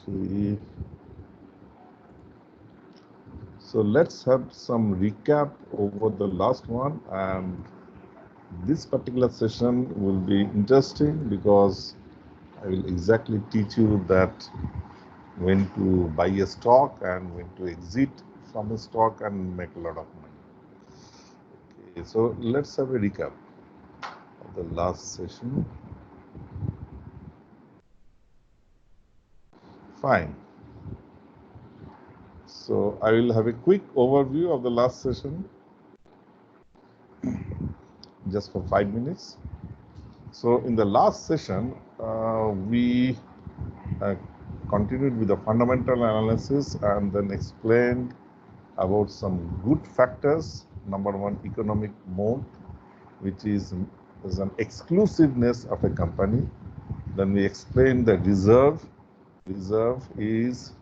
Okay. So let's have some recap over the last one, and this particular session will be interesting because I will exactly teach you that when to buy a stock and when to exit from a stock and make a lot of money. Okay, so let's have a recap of the last session. Fine. So I will have a quick overview of the last session just for 5 minutes. So in the last session, we uh, continued with the fundamental analysis and then explained about some good factors. Number one, economic mode, which is an exclusiveness of a company. Then we explained the reserve. Reserve is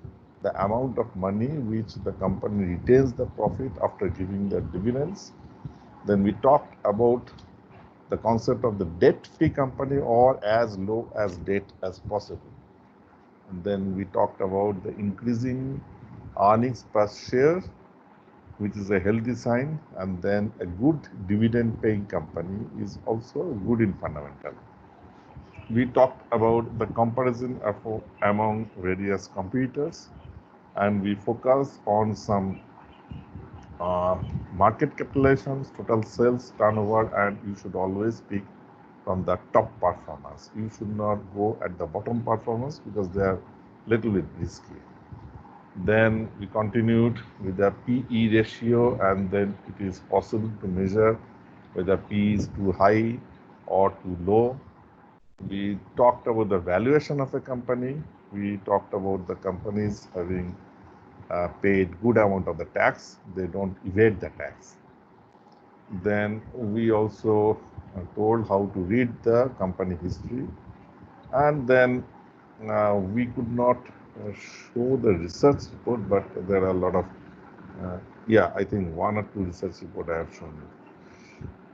the amount of money which the company retains the profit after giving the dividends. Then we talked about the concept of the debt-free company or as low as debt as possible. And then we talked about the increasing earnings per share, which is a healthy sign, and then a good dividend-paying company is also good in fundamental. We talked about the comparison among various competitors, and we focused on some market capitalizations, total sales, turnover, and you should always pick from the top performers. You should not go at the bottom performers because they are little bit risky. Then we continued with the PE ratio, and then it is possible to measure whether P is too high or too low. We talked about the valuation of a company. We talked about the companies having paid good amount of the tax. They don't evade the tax. Then we also told how to read the company history, and then we could not show the research report, but there are a lot of I think one or two research report I have shown you.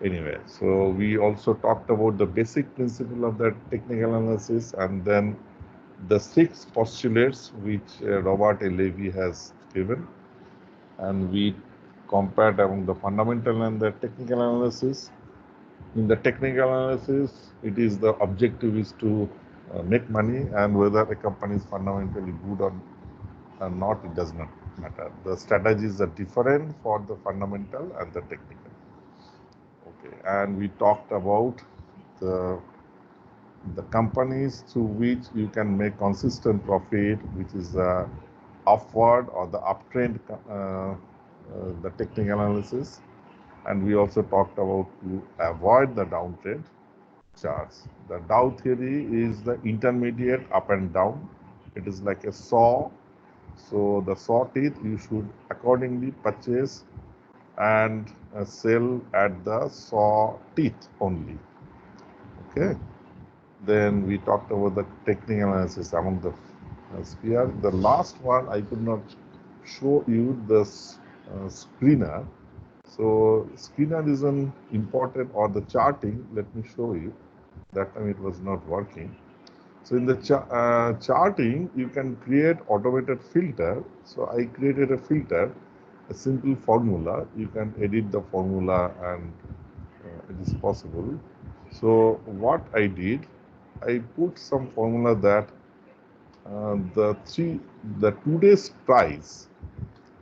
Anyway, so we also talked about the basic principle of the technical analysis, and then the 6 postulates which Robert A. Levy has given, and we compared among the fundamental and the technical analysis. In the technical analysis, it is the objective is to make money, and whether a company is fundamentally good or not, it does not matter. The strategies are different for the fundamental and the technical. Okay, and we talked about the companies through which you can make consistent profit, which is the upward or the uptrend, the technical analysis. And we also talked about to avoid the downtrend charts. The Dow theory is the intermediate up and down. It is like a saw. So the saw teeth you should accordingly purchase and sell at the saw teeth only. Okay. Then we talked about the technical analysis among the sphere. The last one I could not show you the screener. So screener is an important, or the charting. Let me show you. That time it was not working. So in the charting, you can create automated filter. So I created a filter, a simple formula. You can edit the formula, and it is possible. So what I did, I put some formula that the today's price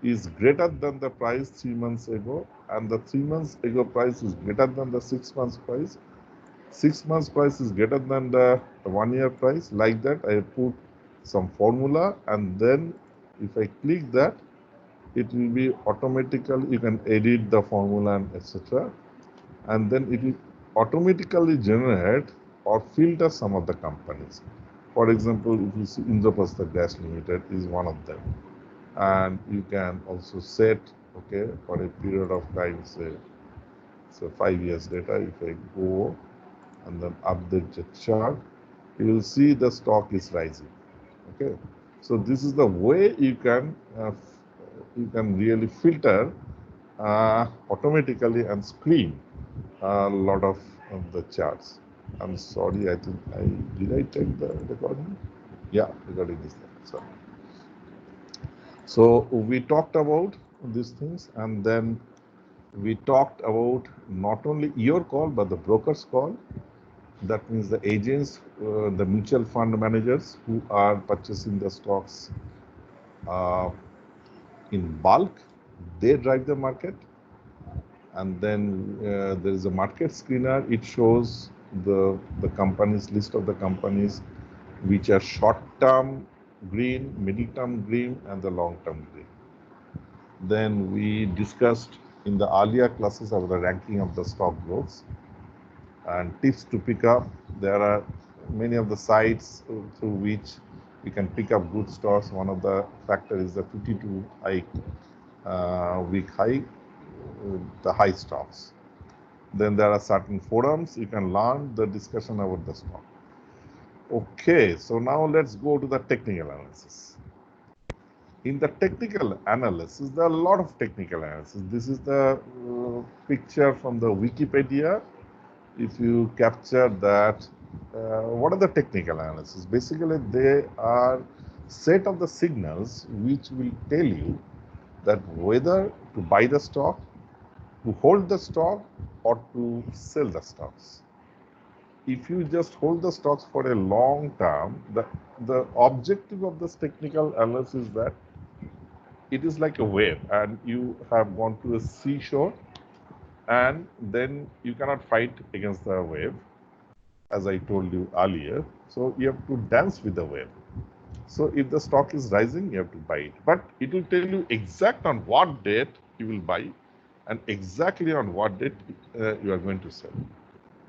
is greater than the price 3 months ago, and the 3 months ago price is greater than the 6 months price. 6 months price is greater than the 1 year price. Like that, I put some formula, and then if I click that, it will be automatically, you can edit the formula and etc. And then it will automatically generate or filter some of the companies. For example, if you see Indraprastha Gas Limited is one of them. And you can also set, okay, for a period of time, say, so 5 years later, if I go and then update the chart, you will see the stock is rising. Okay, so this is the way you can really filter automatically and screen a lot of the charts. I'm sorry, I think did I take the recording? Yeah, recording is there. So we talked about these things, and then we talked about not only your call but the broker's call. That means the agents, the mutual fund managers who are purchasing the stocks in bulk, they drive the market. And then there is a market screener. It shows the companies, list of the companies which are short-term green, middle-term green, and the long-term green. Then we discussed in the earlier classes about the ranking of the stock growths and tips to pick up. There are many of the sites through which we can pick up good stocks. One of the factors is the 52 week high, the high stocks. Then there are certain forums you can learn the discussion about the stock. Okay, so now let's go to the technical analysis. In the technical analysis, there are a lot of technical analysis. This is the picture from the Wikipedia. If you capture that, what are the technical analysis? Basically, they are set of the signals which will tell you that whether to buy the stock, to hold the stock, or to sell the stocks. If you just hold the stocks for a long term, the objective of this technical analysis is that it is like a wave, and you have gone to a seashore, and then you cannot fight against the wave, as I told you earlier. So you have to dance with the wave. So if the stock is rising, you have to buy it. But it will tell you exact on what date you will buy and exactly on what date you are going to sell.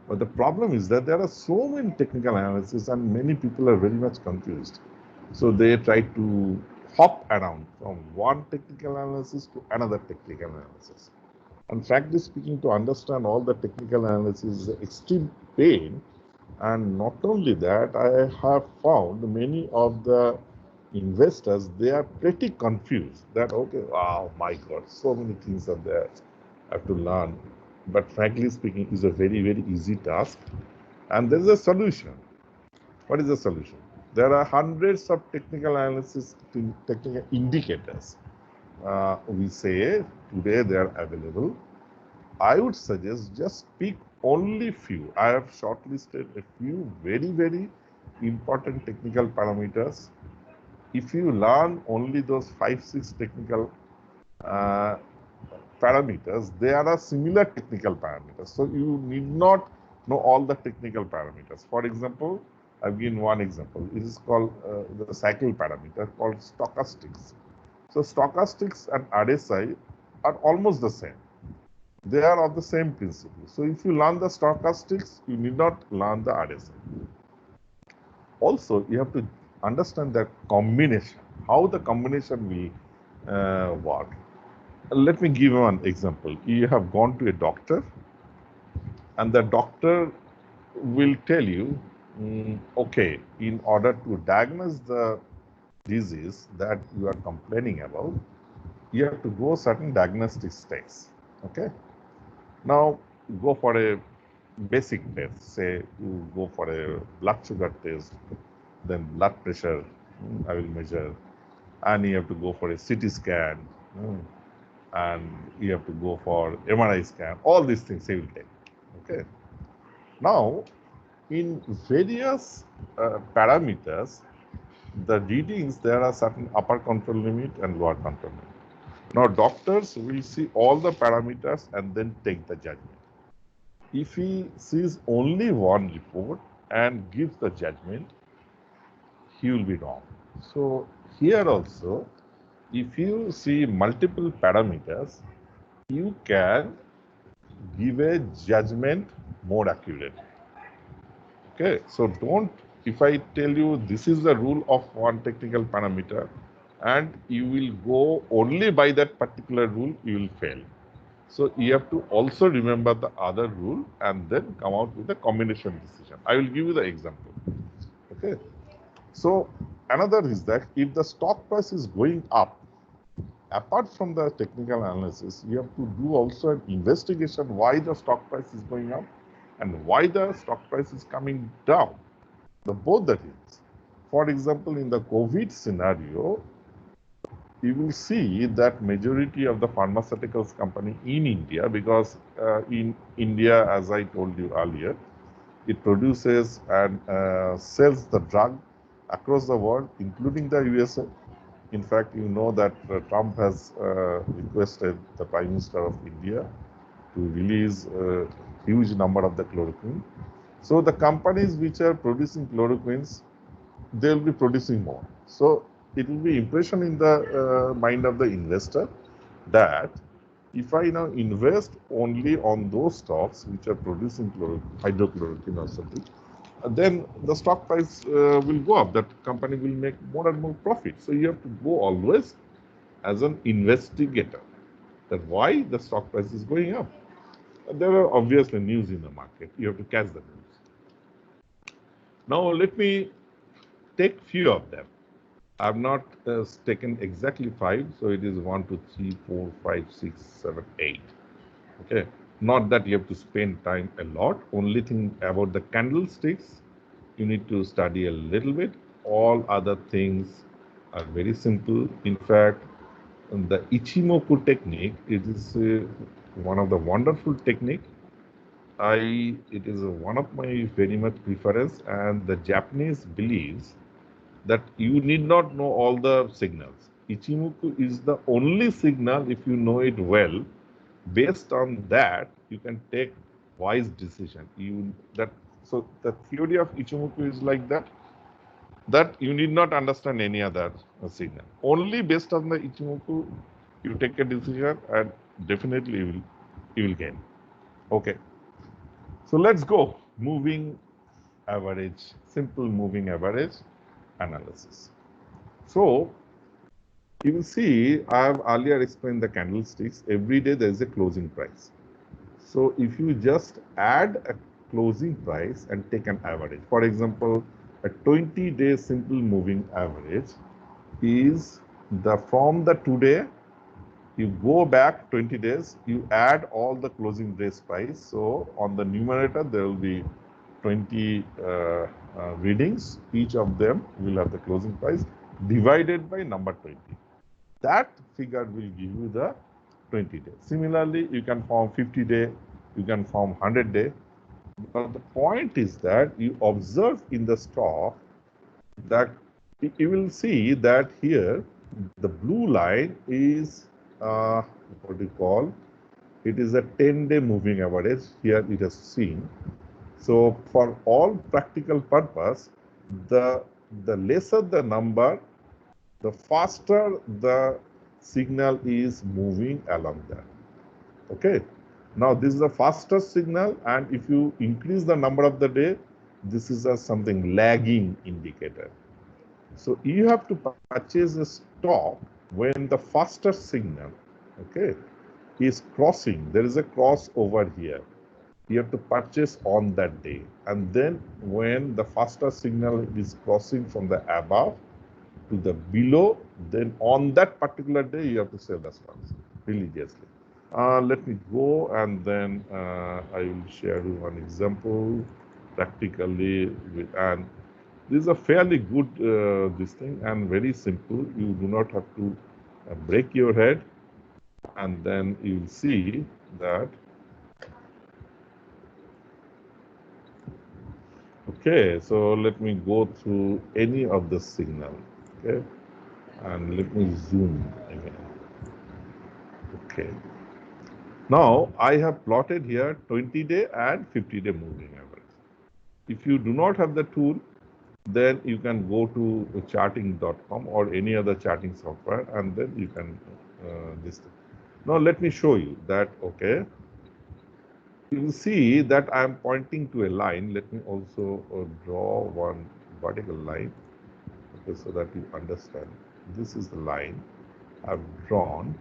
But the problem is that there are so many technical analysis and many people are very much confused. So they try to hop around from one technical analysis to another technical analysis. And frankly speaking, to understand all the technical analysis is extreme pain. And not only that, I have found many of the investors, they are pretty confused that, okay, wow, my God, so many things are there I have to learn. But frankly speaking, it's a very, very easy task. And there is a solution. What is the solution? There are hundreds of technical analysis, technical indicators. We say today they are available. I would suggest just pick only few. I have shortlisted a few very, very important technical parameters. If you learn only those 5-6 technical parameters, there are similar technical parameters. So you need not know all the technical parameters. For example, I've given one example. It is called the cycle parameter called stochastics. So stochastics and RSI are almost the same. They are of the same principle. So if you learn the stochastics, you need not learn the RSI. Also, you have to understand that combination, how the combination will work. Let me give you an example. You have gone to a doctor, and the doctor will tell you, okay, in order to diagnose the disease that you are complaining about, you have to go certain diagnostic steps. Okay. Now, go for a basic test. Say you go for a blood sugar test, then blood pressure I will measure, and you have to go for a CT scan, and you have to go for MRI scan. All these things he will take. Okay. Now, in various parameters, the readings, there are certain upper control limit and lower control limit. Now, doctors will see all the parameters and then take the judgment. If he sees only one report and gives the judgment, he will be wrong. So here also, if you see multiple parameters, you can give a judgment more accurately. Okay, so don't, if I tell you this is the rule of one technical parameter and you will go only by that particular rule, you will fail. So you have to also remember the other rule and then come out with a combination decision. I will give you the example. Okay. So another is that if the stock price is going up, apart from the technical analysis, you have to do also an investigation why the stock price is going up and why the stock price is coming down. Both the things. for example, in the COVID scenario, you will see that majority of the pharmaceuticals company in India, because in India, as I told you earlier, it produces and sells the drug across the world, including the USA. In fact, you know that Trump has requested the Prime Minister of India to release a huge number of the chloroquine. So the companies which are producing chloroquines, they will be producing more. So it will be impression in the mind of the investor that if I now invest only on those stocks which are producing hydrochloroquine or something, then the stock price will go up. That company will make more and more profit. So you have to go always as an investigator that why the stock price is going up. There are obviously news in the market. You have to catch the news. Now let me take few of them. I've not taken exactly 5, so it is 1, 2, 3, 4, 5, 6, 7, 8. Okay, not that you have to spend time a lot. Only thing about the candlesticks, you need to study a little bit. All other things are very simple. In fact, the Ichimoku technique, it is one of the wonderful technique. It is one of my very much preference, and the Japanese believes that you need not know all the signals. Ichimoku is the only signal, if you know it well, based on that you can take wise decision. So the theory of Ichimoku is like that you need not understand any other signal. Only based on the Ichimoku you take a decision, and definitely you will gain. Okay. So let's go moving average, simple moving average analysis. So you will see I have earlier explained the candlesticks. Every day there is a closing price. So if you just add a closing price and take an average, for example, a 20-day simple moving average is from the today, you go back 20 days, you add all the closing days price. So on the numerator, there will be 20 readings. Each of them will have the closing price divided by number 20. That figure will give you the 20 days. Similarly, you can form 50 day, you can form 100 day. But the point is that you observe in the stock that you will see that here the blue line is what do you call? It is a 10-day moving average. Here it is seen. So for all practical purpose, the lesser the number, the faster the signal is moving along there. Okay. Now this is the fastest signal, and if you increase the number of the day, this is a something lagging indicator. So you have to purchase a stock when the fastest signal, okay, is crossing. There is a cross over here. You have to purchase on that day, and then when the fastest signal is crossing from the above to the below, then on that particular day you have to sell the stocks religiously. Let me go, and then I will share you one example practically and this is a fairly good this thing and very simple. You do not have to break your head, and then you will see that. Okay, so let me go through any of the signal. Okay, and let me zoom again. Okay. Now I have plotted here 20-day and 50-day moving average. If you do not have the tool, then you can go to charting.com or any other charting software, and then you can this thing. Now let me show you that. Okay, you will see that I am pointing to a line. Let me also draw one vertical line, okay, so that you understand. This is the line I've drawn,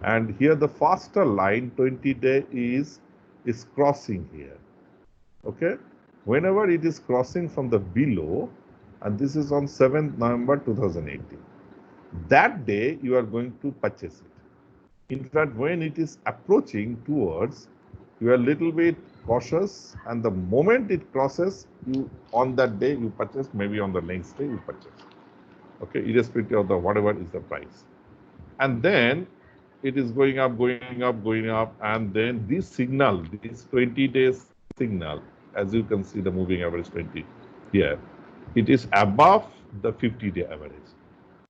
and here the faster line 20-day is crossing here. Okay, whenever it is crossing from the below, and this is on 7th November 2018, that day you are going to purchase it. In fact, when it is approaching towards, you are a little bit cautious, and the moment it crosses, you on that day you purchase, maybe on the next day you purchase. Okay, irrespective of the whatever is the price. And then it is going up, and then this signal, this 20 days signal, as you can see the moving average 20 here, it is above the 50-day average.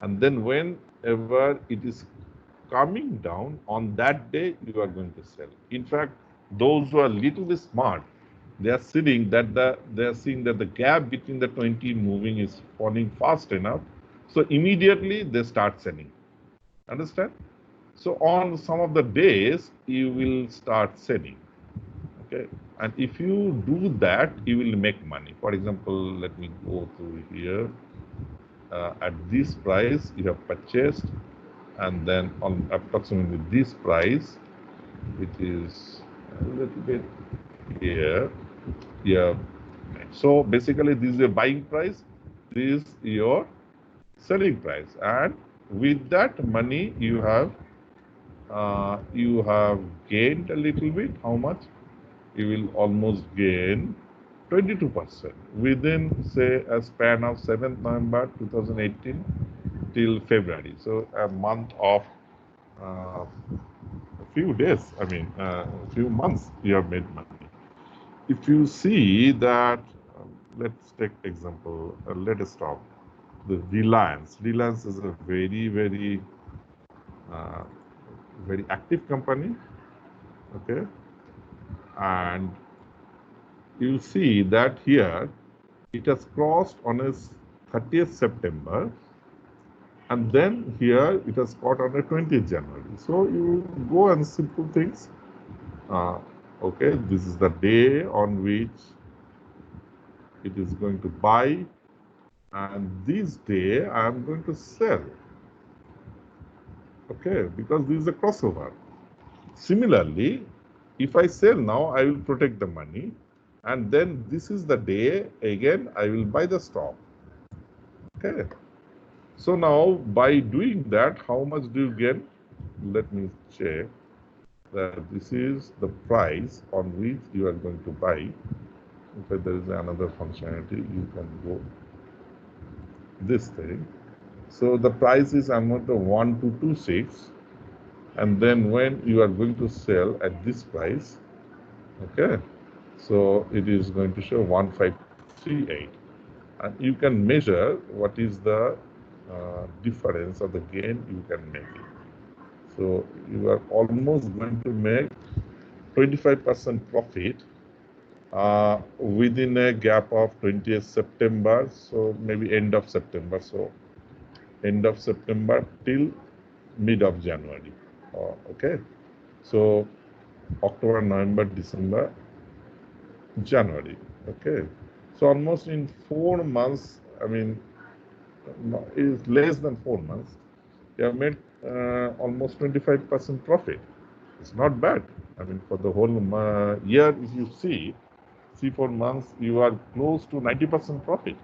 And then whenever it is coming down, on that day you are going to sell. In fact, those who are little bit smart, they are seeing that the gap between the 20 moving is falling fast enough, so immediately they start selling. Understand? So on some of the days you will start selling. Okay, and if you do that, you will make money. For example, let me go through here. At this price you have purchased, and then on approximately this price, it is a little bit here. Yeah. So basically, this is a buying price. This is your selling price, and with that money you have gained a little bit. How much? You will almost gain 22% within, say, a span of 7th November 2018 till February. So a month of a few days, a few months you have made money. If you see that, let's take example, let us stop. The Reliance. Reliance is a very, very, very active company. Okay. And you see that here it has crossed on a 30th September, and then here it has caught on a 20th January. So you go and simple things. Okay, this is the day on which it is going to buy, and this day I am going to sell. Okay, because this is a crossover. Similarly, if I sell now, I will protect the money, and then this is the day again I will buy the stock. Okay. So now by doing that, how much do you get? Let me check that this is the price on which you are going to buy. In fact, there is another functionality. You can go this thing. So the price is amount of 1226, and then when you are going to sell at this price, okay, so it is going to show 1538, and you can measure what is the difference of the gain you can make it. So you are almost going to make 25% profit within a gap of 20th September, so maybe end of September. So end of September till mid of January. Okay, so October, November, December, January. Okay, so almost in 4 months, is less than 4 months, you have made almost 25% profit. It's not bad. For the whole year, if you see 4 months, you are close to 90% profit.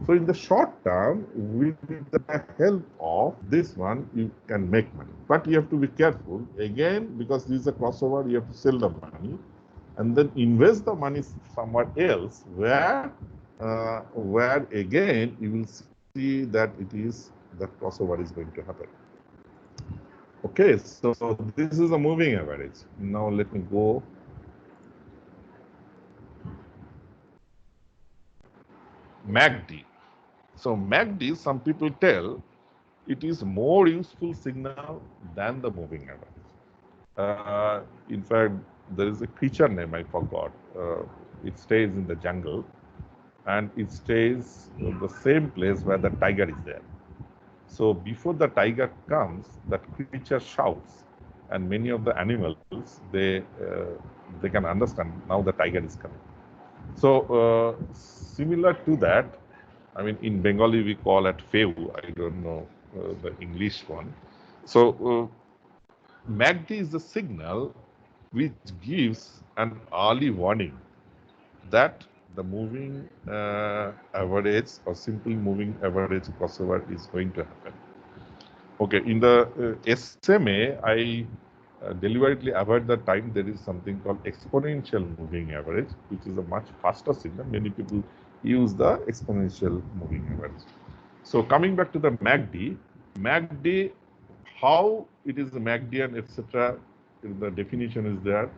So in the short term, with the help of this one, you can make money. But you have to be careful. Again, because this is a crossover, you have to sell the money and then invest the money somewhere else where again you will see that that crossover is going to happen. Okay, so this is a moving average. Now let me go. MACD. So MACD, some people tell it is more useful signal than the moving average. In fact, there is a creature name I forgot. It stays in the jungle, and it stays in the same place where the tiger is there. So before the tiger comes, that creature shouts, and many of the animals they can understand now the tiger is coming. So similar to that, in Bengali we call it feu. I don't know the English one. So MACD is the signal which gives an early warning that the moving average or simple moving average crossover is going to happen. Okay, in the SMA, I deliberately avoid the time, there is something called exponential moving average, which is a much faster signal. Many people use the exponential moving average. So coming back to the MACD, how it is MACD and etc. The definition is there: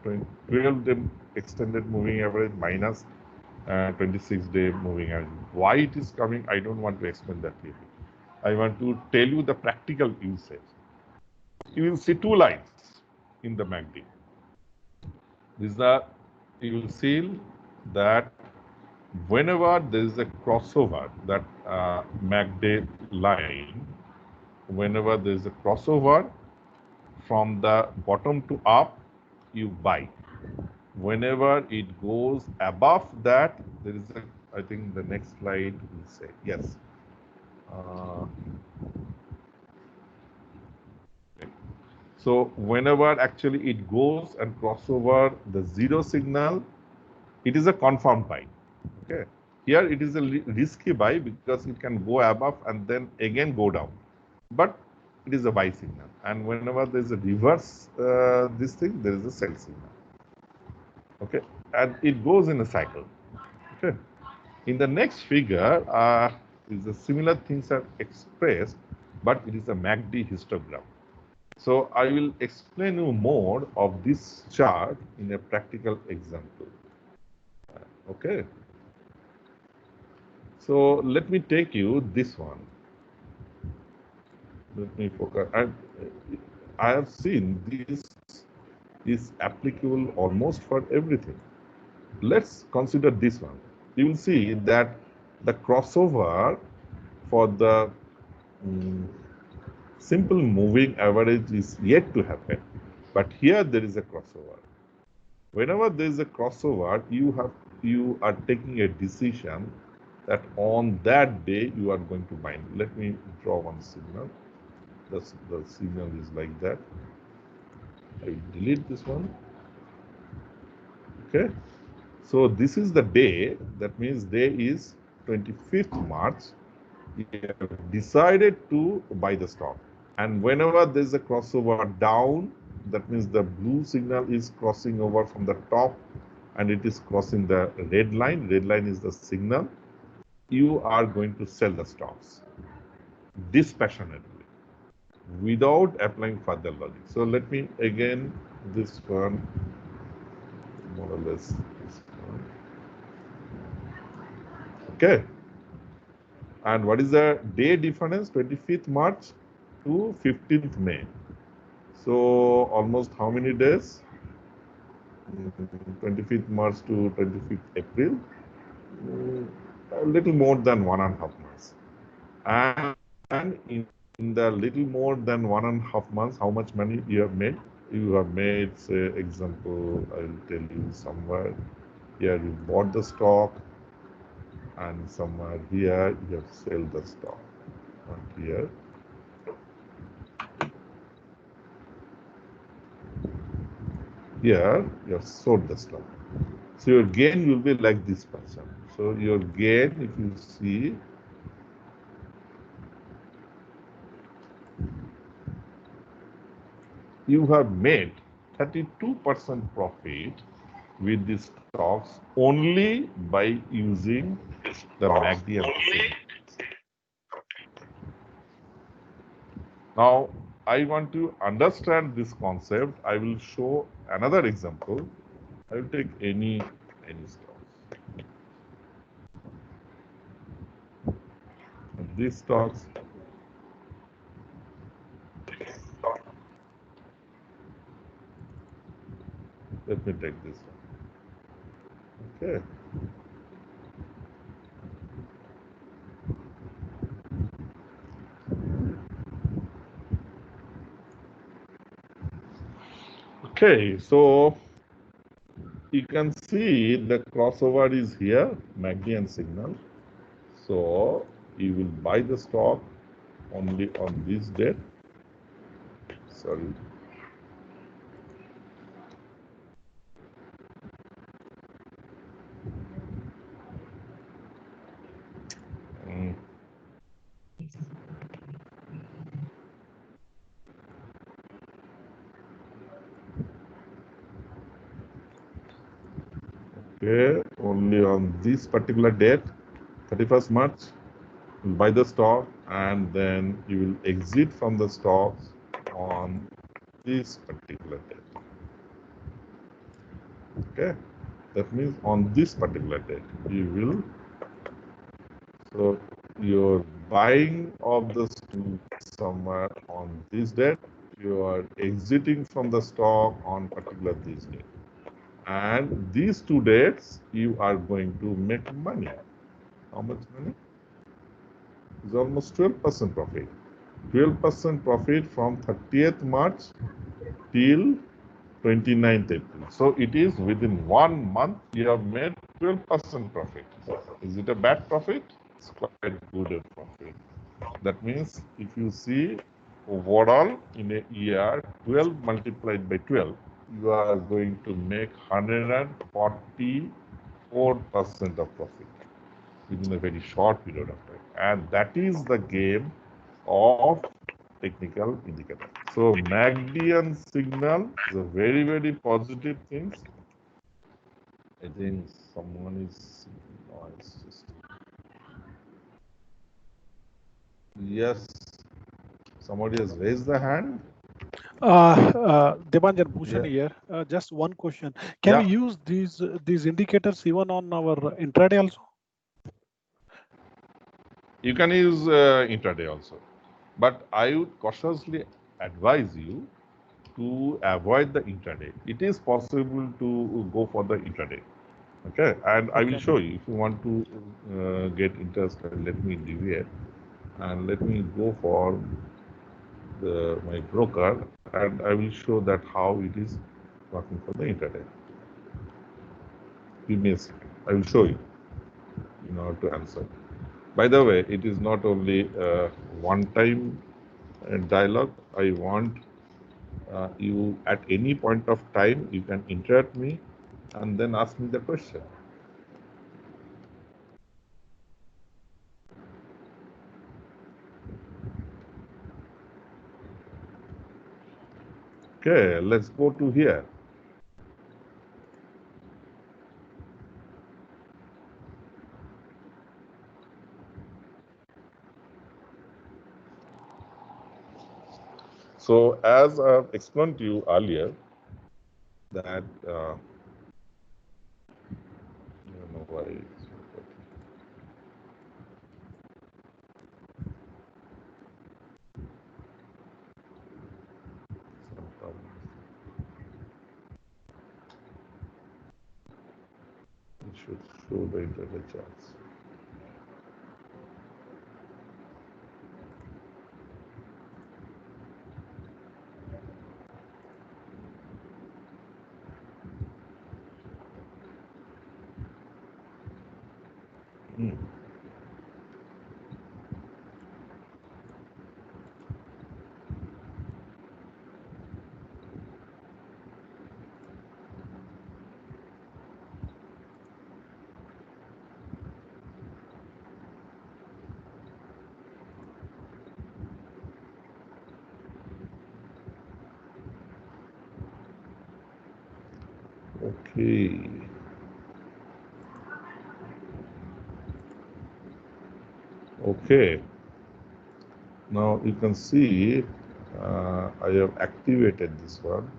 12-day extended moving average minus 26-day moving average. Why it is coming, I don't want to explain that here. I want to tell you the practical usage. You will see two lines in the MACD. You will see that whenever there is a crossover, that MACD line, whenever there is a crossover from the bottom to up, you buy. Whenever it goes above that, there is a, I think the next slide will say, yes. So whenever actually it goes and cross over the zero signal, it is a confirmed buy. Okay. Here it is a risky buy because it can go above and then again go down. But it is a buy signal. And whenever there is a reverse this thing, there is a sell signal. Okay. And it goes in a cycle. Okay. In the next figure, is a similar things are expressed, but it is a MACD histogram. So I will explain you more of this chart in a practical example. Okay. So let me take you this one. Let me focus. I have seen this is applicable almost for everything. Let's consider this one. You will see that the crossover for the simple moving average is yet to happen. But here there is a crossover. Whenever there is a crossover, you are taking a decision that on that day you are going to bind. Let me draw one signal. The signal is like that. I will delete this one. Okay. So this is the day. That means day is 25th March. You have decided to buy the stock. And whenever there is a crossover down, that means the blue signal is crossing over from the top and it is crossing the red line. Red line is the signal. You are going to sell the stocks dispassionately without applying further logic. So let me again, this one, more or less this one. Okay. And what is the day difference? 25th March to 15th May. So almost how many days? 25th March to 25th April. A little more than 1.5 months. And in the little more than 1.5 months, how much money you have made? You have made, say, example, I will tell you somewhere. Here you bought the stock, and somewhere here you have sold the stock. And here. Here you have sold the stock. So your gain will be like this person. So your gain, if you see, you have made 32% profit with these stocks only by using the MACD and the. Now, I want to understand this concept. I will show another example. I will take any stocks. These stocks. Let me take this one. Okay. Okay, so you can see the crossover is here, MACD and signal. So you will buy the stock only on this date. Sorry. Okay, only on this particular date, 31st March, you buy the stock and then you will exit from the stocks on this particular date. Okay, that means on this particular date you will. So your buying of the stock somewhere on this date, you are exiting from the stock on particular this date. And these 2 dates, you are going to make money. How much money? It's almost 12% profit. 12% profit from 30th March till 29th April. So it is within 1 month you have made 12% profit. Is it a bad profit? It's quite good profit. That means if you see overall in a year, 12 multiplied by 12, you are going to make 144% of profit within a very short period of time. And that is the game of technical indicator. So MACD and signal is a very, very positive thing. I think someone is noise. Yes, somebody has raised the hand. Debanjan Bhushan here. Just one question. Can we use these indicators even on our intraday also? You can use intraday also. But I would cautiously advise you to avoid the intraday. It is possible to go for the intraday. Okay, and I will show you. If you want to get interested, let me deviate and let me go for my broker, and I will show that how it is working for the intraday. Give me a second. I will show you in order to answer. By the way, it is not only one-time dialogue. I want you at any point of time, you can interrupt me and then ask me the question. Okay, let's go to here. So as I've explained to you earlier, that I don't know why it's some problem. It should show the internet charts. Okay. Okay. Now you can see I have activated this one,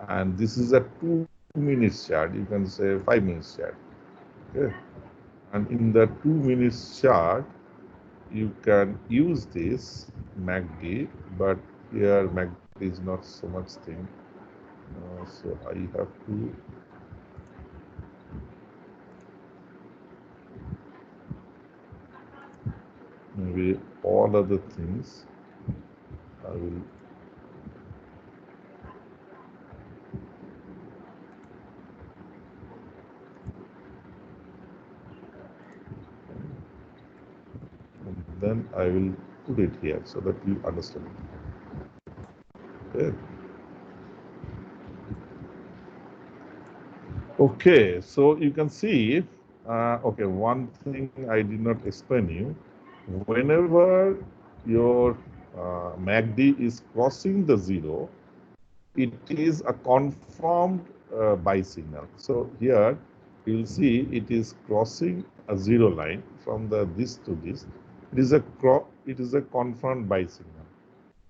and this is a 2 minutes chart. You can say 5 minutes chart. Okay. And in the 2 minutes chart, you can use this MACD, but here MACD is not so much thing. So I have to maybe all other things I will then I will put it here so that you understand it. Okay. Okay, so you can see, okay, one thing I did not explain you. Whenever your MACD is crossing the zero, it is a confirmed buy signal. So here you will see it is crossing a zero line from the this to this. It is a confirmed buy signal.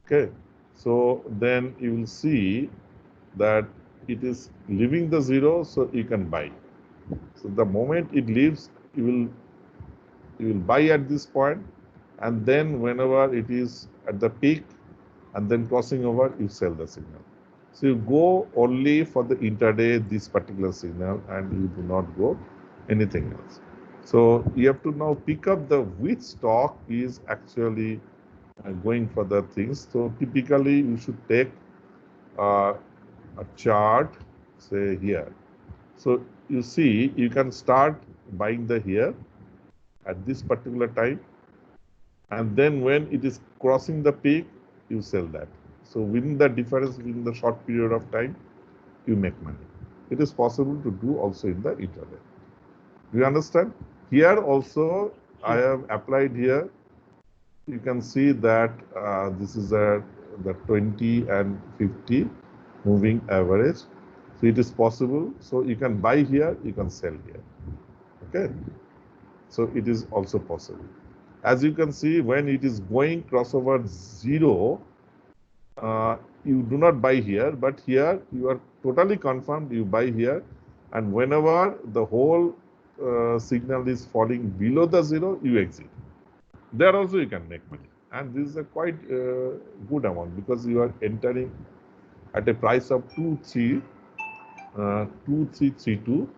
Okay, so then you will see that it is leaving the zero, so you can buy. So the moment it leaves, you will buy at this point, and then whenever it is at the peak and then crossing over, you sell the signal. So you go only for the intraday this particular signal, and you do not go anything else. So you have to now pick up the which stock is actually going for the things. So typically you should take a chart, say here. So you see you can start buying the here at this particular time, and then when it is crossing the peak, you sell that. So within the difference within the short period of time, you make money. It is possible to do also in the intraday. Do you understand? Here also, I have applied here. You can see that this is the 20 and 50 moving average. So it is possible. So you can buy here, you can sell here. Okay. So it is also possible. As you can see, when it is going crossover zero, you do not buy here, but here you are totally confirmed, you buy here, and whenever the whole signal is falling below the zero, you exit. There also you can make money, and this is a quite good amount because you are entering at a price of 2332,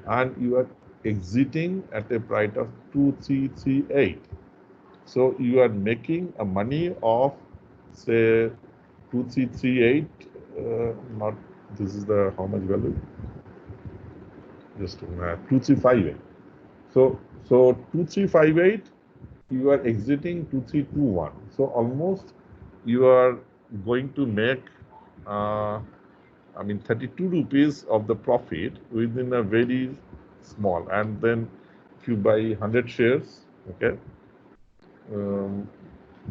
and you are exiting at a price of 2338. So you are making a money of, say, 2338, not, this is the, how much value? Just 2358. So 2358, you are exiting 2321. So almost you are going to make, 32 rupees of the profit within a very small. And then if you buy 100 shares, okay,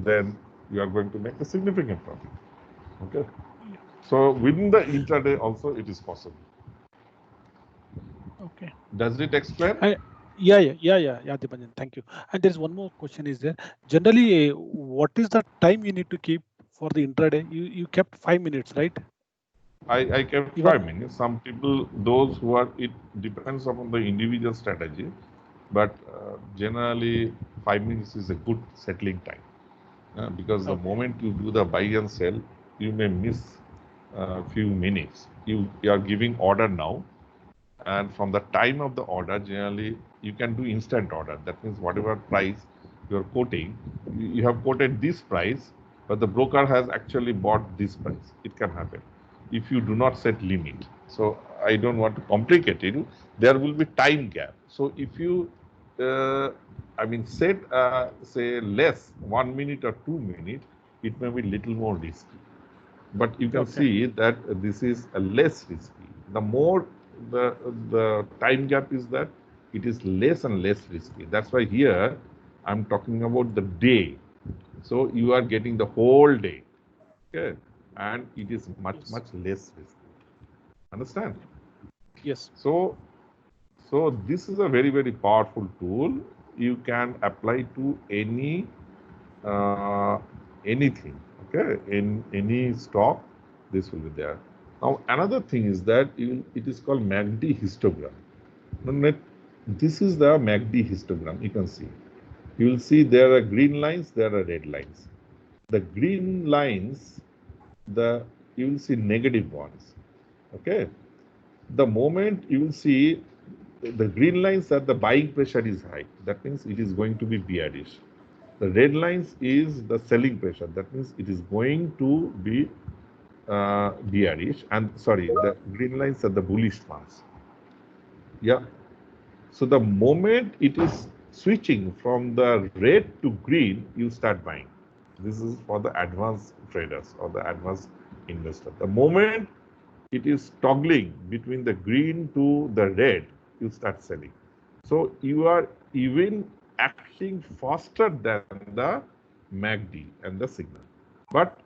then you are going to make a significant profit. Okay. So within the intraday also it is possible. Okay. Does it explain? Yeah, Dipanjan, thank you. And there's one more question is there. Generally, what is the time you need to keep for the intraday? You kept 5 minutes, right? I kept 5 minutes. Some people, those who are, it depends upon the individual strategy, but generally 5 minutes is a good settling time. Because the moment you do the buy and sell, you may miss a few minutes. You are giving order now, and from the time of the order, generally you can do instant order. That means whatever price you are quoting, you have quoted this price, but the broker has actually bought this price. It can happen if you do not set limit. So I don't want to complicate it. There will be time gap. So if you set say less 1 minute or 2 minutes, it may be little more risky. But you can see that this is a less risky. The more the time gap is, that it is less and less risky. That's why here I'm talking about the day. So you are getting the whole day, okay, and it is much less risky. Understand? Yes. So this is a very, very powerful tool. You can apply to anything, okay, in any stock. This will be there. Now another thing is that it is called MACD histogram. This is the MACD histogram. You can see. You will see there are green lines, there are red lines. The green lines, you will see negative ones. Okay. The moment you will see the green lines, that the buying pressure is high. That means it is going to be bearish. The red lines is the selling pressure. That means it is going to be bearish. And sorry, the green lines are the bullish ones. Yeah. So the moment it is switching from the red to green, you start buying. This is for the advanced traders or the advanced investor. The moment it is toggling between the green to the red, you start selling. So you are even acting faster than the MACD and the signal. But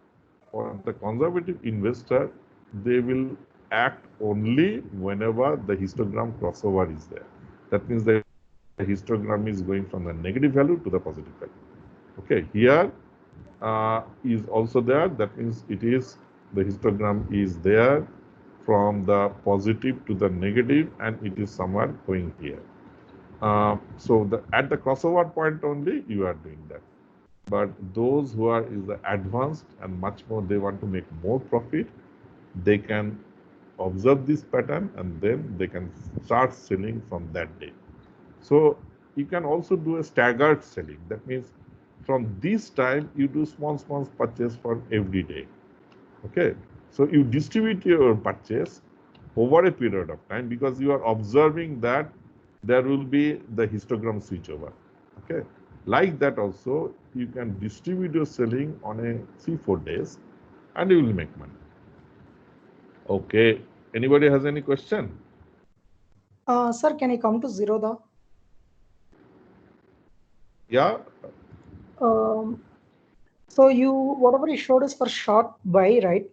for the conservative investor, they will act only whenever the histogram crossover is there. That means the histogram is going from the negative value to the positive value. Okay, here is also there. That means it is the histogram is there from the positive to the negative, and it is somewhere going here. So at the crossover point only you are doing that. But those who are is the advanced and much more, they want to make more profit, they can observe this pattern and then they can start selling from that day. So you can also do a staggered selling. That means from this time you do small purchase for every day. Okay, so you distribute your purchase over a period of time because you are observing that there will be the histogram switchover. Okay, like that also you can distribute your selling on a 3-4 days and you will make money. Okay, anybody has any question? Sir, can I come to zero though? Yeah. So whatever you showed is for short buy, right?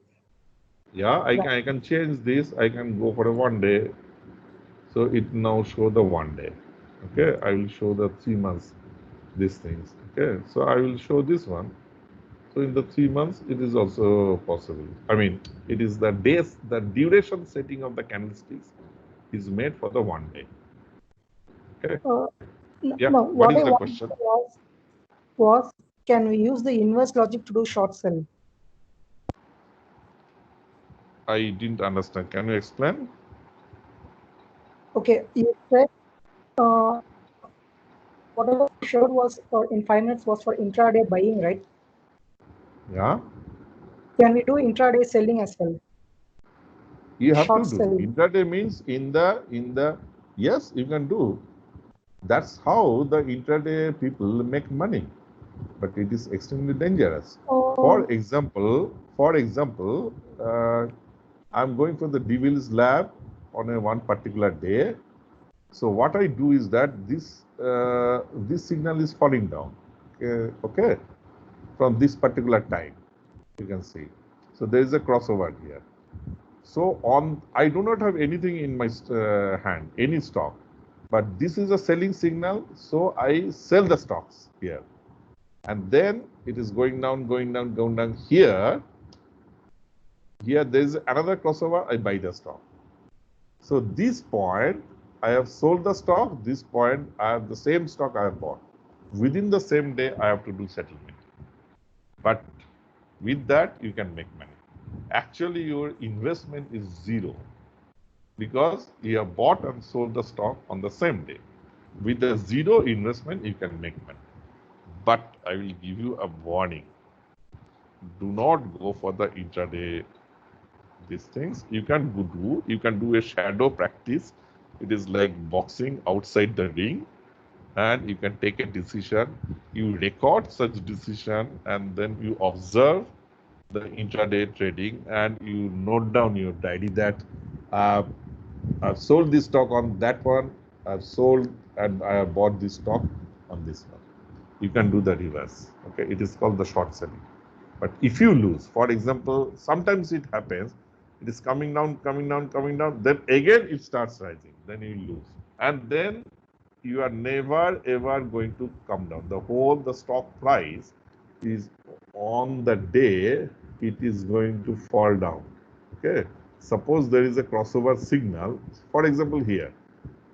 Yeah, I can change this. I can go for a 1 day. So it now show the 1 day. Okay, I will show the 3 months these things. Okay, so I will show this one. So in the 3 months, it is also possible. I mean, it is the days, the duration setting of the candlesticks is made for the 1 day. Okay. Yeah. No, What what is I the wanted question? was can we use the inverse logic to do short selling? I didn't understand. Can you explain? Okay, you said whatever you showed was for in 5 minutes was for intraday buying, right? Yeah. Can we do intraday selling as well? You have to Short do. selling. Intraday means in the yes, you can do. That's how the intraday people make money. But it is extremely dangerous. For example, I'm going for the DeVille's lab on a one particular day. So what I do is that this signal is falling down. Okay, from this particular time, you can see. So there is a crossover here. So I do not have anything in my hand, any stock, but this is a selling signal. So I sell the stocks here. And then it is going down, going down, going down. Here there is another crossover, I buy the stock. So this point, I have sold the stock. This point, I have the same stock I have bought. Within the same day, I have to do settlement. But with that, you can make money. Actually, your investment is zero because you have bought and sold the stock on the same day. With the zero investment, you can make money. But I will give you a warning. Do not go for the intraday these things. You can do a shadow practice. It is like boxing outside the ring, and you can take a decision. You record such decision, and then you observe the intraday trading, and you note down your diary that uh, I've sold this stock on that one, I've sold and I have bought this stock on this one. You can do the reverse. Okay, it is called the short selling. But if you lose, for example, sometimes it happens, it is coming down, coming down, coming down, then again it starts rising, then you lose. And then you are never ever going to come down. The stock price is on the day, it is going to fall down. Okay. Suppose there is a crossover signal, for example, here,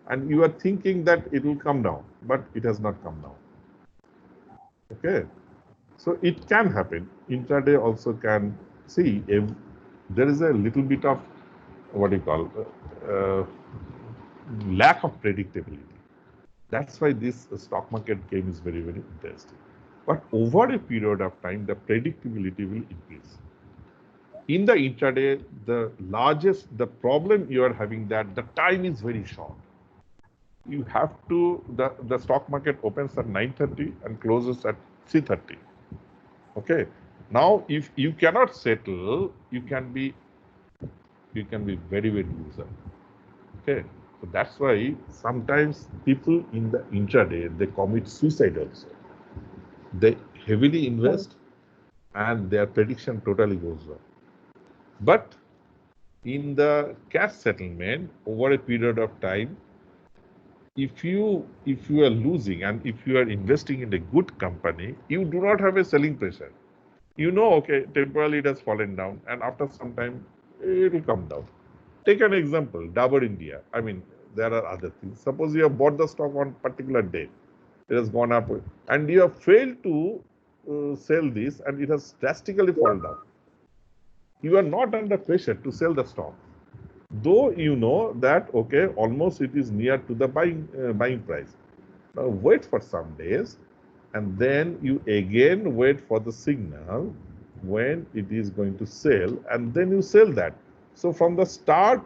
and you are thinking that it will come down, but it has not come down. Okay. So it can happen. Intraday also can see if there is a little bit of what you call lack of predictability. That's why this stock market game is very, very interesting. But over a period of time, the predictability will increase. In the intraday, the problem you are having that the time is very short. You have to, the stock market opens at 9:30 and closes at 3:30. Okay. Now, if you cannot settle, you can be very, very loser. Okay. So that's why sometimes people in the intraday, they commit suicide also. They heavily invest and their prediction totally goes wrong. But in the cash settlement, over a period of time, if you are losing and if you are investing in a good company, you do not have a selling pressure. You know, okay, temporarily it has fallen down, and after some time it will come down. Take an example, Dabur India. I mean, there are other things. Suppose you have bought the stock on particular day, it has gone up, and you have failed to sell this, and it has drastically fallen down. You are not under pressure to sell the stock, though you know that okay, almost it is near to the buying price. Now wait for some days, and then you again wait for the signal when it is going to sell, and then you sell that. So from the start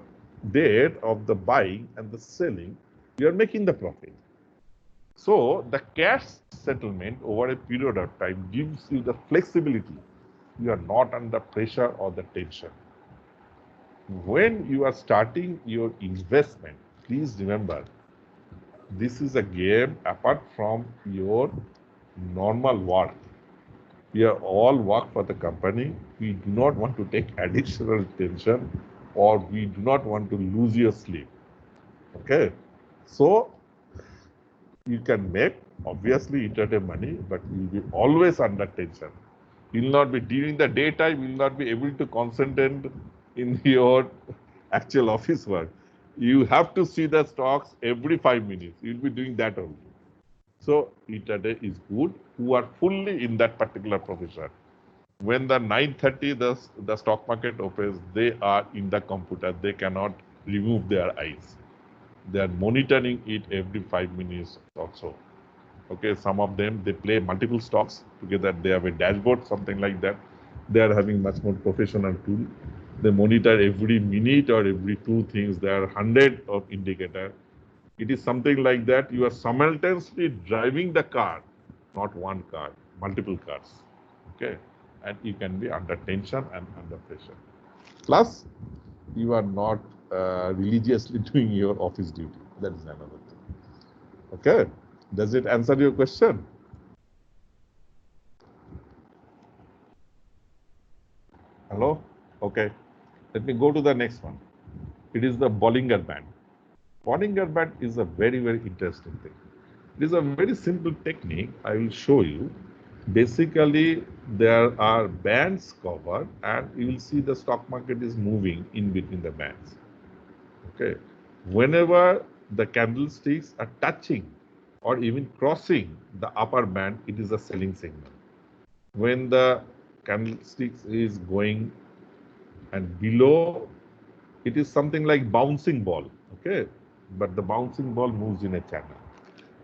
date of the buying and the selling, you are making the profit. So the cash settlement over a period of time gives you the flexibility. You are not under pressure or the tension. When you are starting your investment, please remember, this is a game apart from your normal work. We are all work for the company. We do not want to take additional tension, or we do not want to lose your sleep. Okay? So you can make, obviously, intraday money, but you will be always under tension. You will not be, during the daytime, you will not be able to concentrate in your actual office work. You have to see the stocks every 5 minutes. You will be doing that only. So intraday is good who are fully in that particular profession. When the 9:30 the stock market opens, they are in the computer. They cannot remove their eyes. They are monitoring it every 5 minutes or so. Okay, some of them, they play multiple stocks together. They have a dashboard, something like that. They are having much more professional tool. They monitor every minute or every two things. There are hundred of indicators. It is something like that. You are simultaneously driving the car, not one car, multiple cars. Okay, and you can be under tension and under pressure. Plus, you are not religiously doing your office duty. That is another thing. Okay, does it answer your question? Hello? Okay. Let me go to the next one. It is the Bollinger Band. Bollinger Band is a very, very interesting thing. It is a very simple technique I will show you. Basically, there are bands covered, and you will see the stock market is moving in between the bands. Okay. Whenever the candlesticks are touching or even crossing the upper band, it is a selling signal. When the candlesticks is going and below, it is something like bouncing ball. Okay. But the bouncing ball moves in a channel.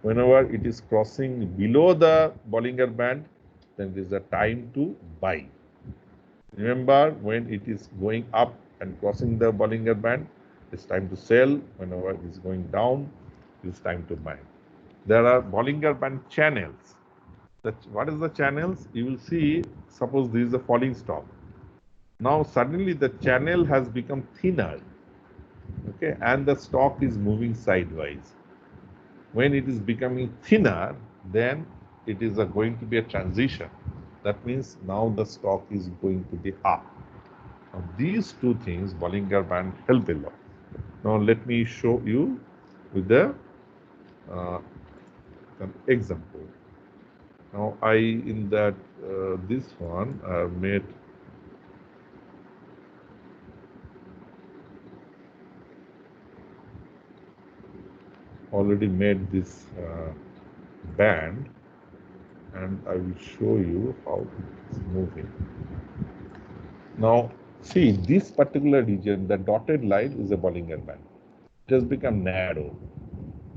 Whenever it is crossing below the Bollinger Band, then it is a time to buy. Remember, when it is going up and crossing the Bollinger Band, it's time to sell. Whenever it is going down, it's time to buy. There are Bollinger Band channels. What is the channels? You will see, suppose this is a falling stock. Now suddenly the channel has become thinner, okay, and the stock is moving sideways. When it is becoming thinner, then it is going to be a transition. That means now the stock is going to be up. Now these two things, Bollinger Band, help a lot. Now let me show you with the an example. Now in that this one I have made already made this band, and I will show you how it is moving. Now see, this particular region, the dotted line is a Bollinger Band. It has become narrow.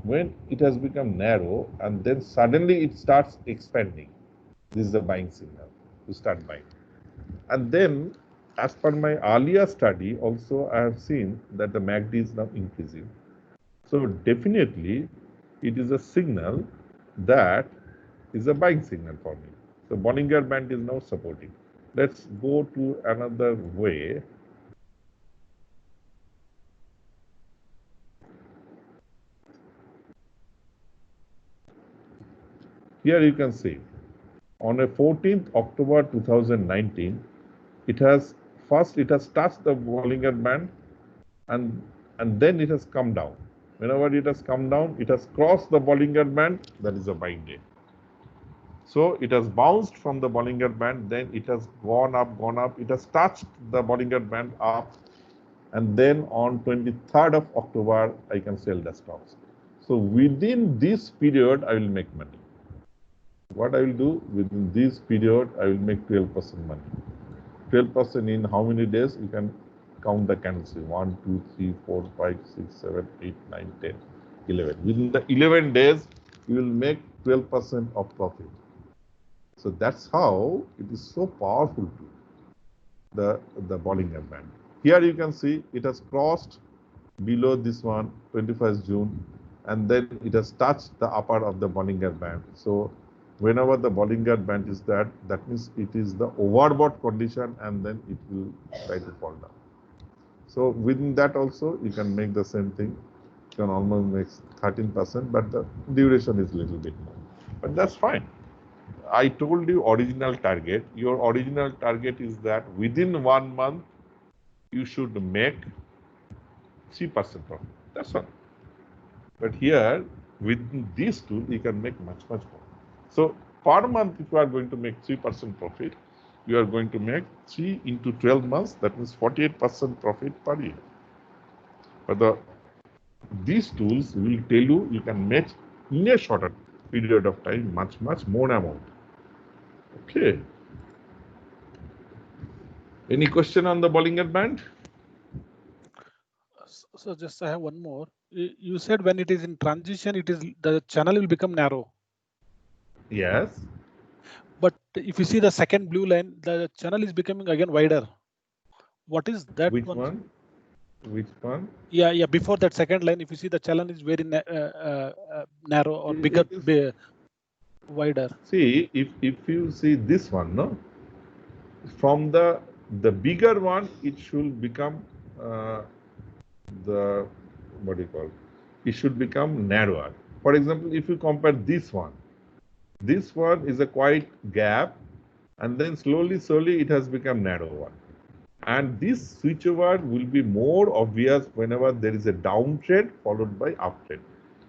When it has become narrow and then suddenly it starts expanding, this is the buying signal to start buying. And then, as per my earlier study, also I have seen that the MACD is now increasing. So definitely, it is a signal that is a buying signal for me. So Bollinger Band is now supporting. Let's go to another way. Here you can see, on a 14th October 2019, it has touched the Bollinger Band, and then it has come down. Whenever it has come down, it has crossed the Bollinger Band, that is a buying day. So it has bounced from the Bollinger Band, then it has gone up, it has touched the Bollinger Band up, and then on 23rd of October, I can sell the stocks. So within this period, I will make money. What I will do, within this period, I will make 12% money. 12% in how many days? You can count the candles. 1, 2, 3, 4, 5, 6, 7, 8, 9, 10, 11. Within the 11 days, you will make 12% of profit. So that's how it is so powerful to the Bollinger Band. Here you can see it has crossed below this one, 21st June, and then it has touched the upper of the Bollinger Band. So whenever the Bollinger Band is that means it is the overbought condition, and then it will try to fall down. So within that also you can make the same thing. You can almost make 13%, but the duration is a little bit more. But that's fine. I told you original target. Your original target is that within 1 month you should make 3% profit. That's all. But here, with these two, you can make much more. So per month, if you are going to make 3% profit, you are going to make 3 into 12 months. That means 48% profit per year. But these tools will tell you can make in a shorter period of time much more amount. Okay. Any question on the Bollinger Band? So just I have one more. You said when it is in transition, the channel will become narrow. Yes. But if you see the second blue line, the channel is becoming again wider. What is that? Which one? Which one? Yeah. Before that second line, if you see the channel is very narrow or bigger, wider. See, if you see this one, no, from the bigger one, it should become the what do you call? It should become narrower. For example, if you compare this one is a quite gap, and then slowly it has become narrow one. And this switchover will be more obvious whenever there is a downtrend followed by uptrend.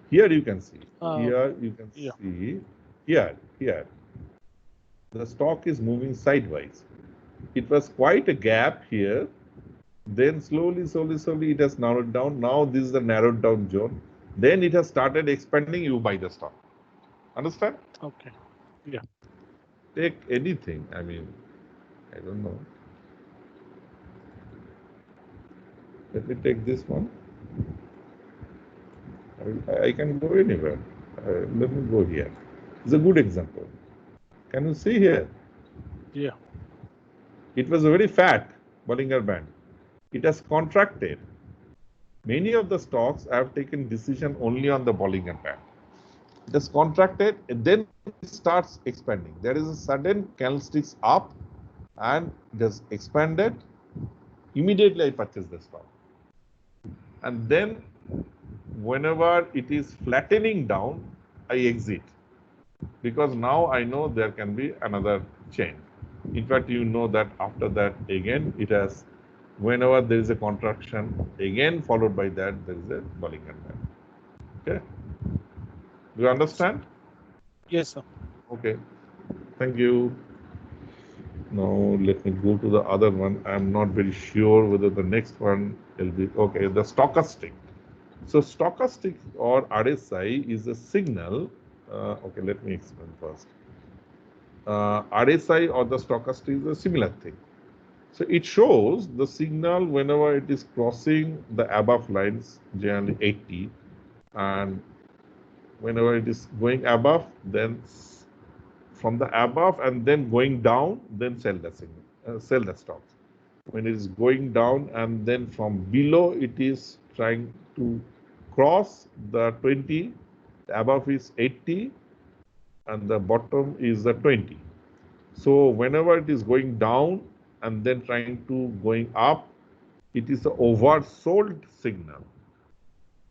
Here you can see. Here you can see. Here. The stock is moving sideways. It was quite a gap here. Then slowly it has narrowed down. Now this is the narrowed down zone. Then it has started expanding. You buy the stock. Understand? Okay. Yeah. Take anything. I mean, I don't know. Let me take this one. I can go anywhere. Let me go here. It's a good example. Can you see here? Yeah. It was a very fat Bollinger Band. It has contracted. Many of the stocks have taken decision only on the Bollinger Band. It has contracted, and then it starts expanding. There is a sudden candlesticks up, and it has expanded. Immediately, I purchase the stock. And then, whenever it is flattening down, I exit. Because now I know there can be another change. In fact, you know that after that, again, it has, whenever there is a contraction, again followed by that, there is a Bollinger Band. Okay? Do you understand? Yes, sir. Okay. Thank you. Now, let me go to the other one. I'm not very sure whether the next one will be, okay, the stochastic. So, stochastic or RSI is a signal. Okay, let me explain first. RSI or the stochastic is a similar thing. So it shows the signal whenever it is crossing the above lines, generally 80, and whenever it is going above, then from the above and then going down, then sell the signal, sell the stock. When it is going down and then from below, it is trying to cross the 20, the above is 80, and the bottom is the 20. So whenever it is going down and then trying to going up, it is an oversold signal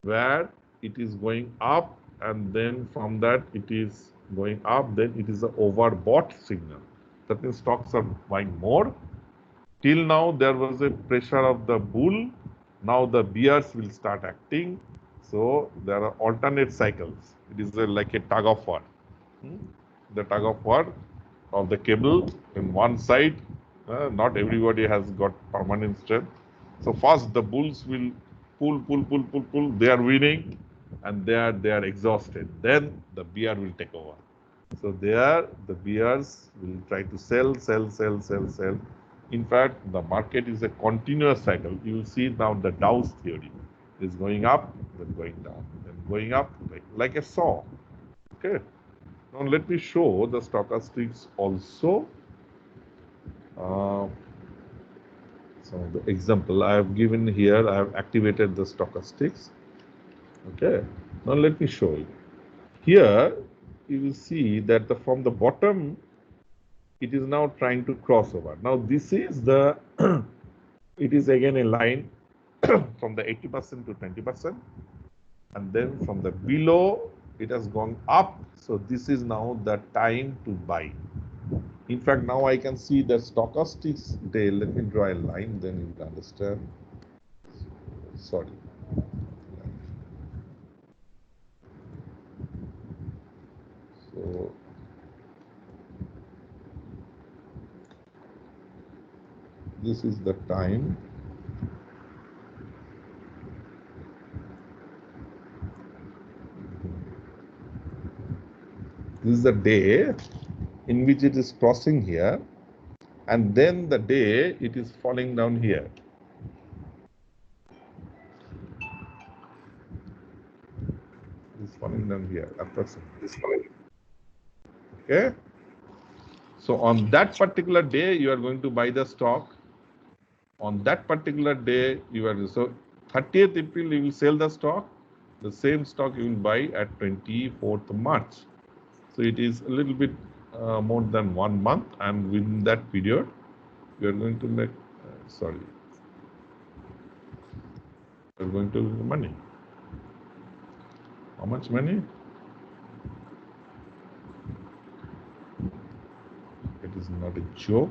where it is going up and then from that it is going up, then it is an overbought signal. That means stocks are buying more. Till now there was a pressure of the bull. Now the bears will start acting. So there are alternate cycles. It is like a tug of war. The tug of war of the cable in one side. Not everybody has got permanent strength. So first the bulls will pull. They are winning, and they are exhausted. Then the bear will take over. So there the bears will try to sell. In fact, the market is a continuous cycle. You will see now the Dow's theory is going up, then going down, then going up, like a saw. Okay. Now let me show the stochastics also. So the example I have given here, I have activated the stochastics. Okay. Now let me show you. Here you will see that from the bottom, it is now trying to cross over. Now this is the, it is again a line from the 80% to 20%. And then from the below, it has gone up. So this is now the time to buy. In fact, now I can see the stochastics day. Let me draw a line, then you will understand. Sorry. So this is the time. This is the day in which it is crossing here, and then the day it is falling down here. It's falling down here, approximately. Okay. So on that particular day, you are going to buy the stock. On that particular day, you are, so 30th April, you will sell the stock. The same stock you will buy at 24th March. So it is a little bit more than 1 month, and within that period, you are going to make, you are going to make money. How much money? It is not a joke.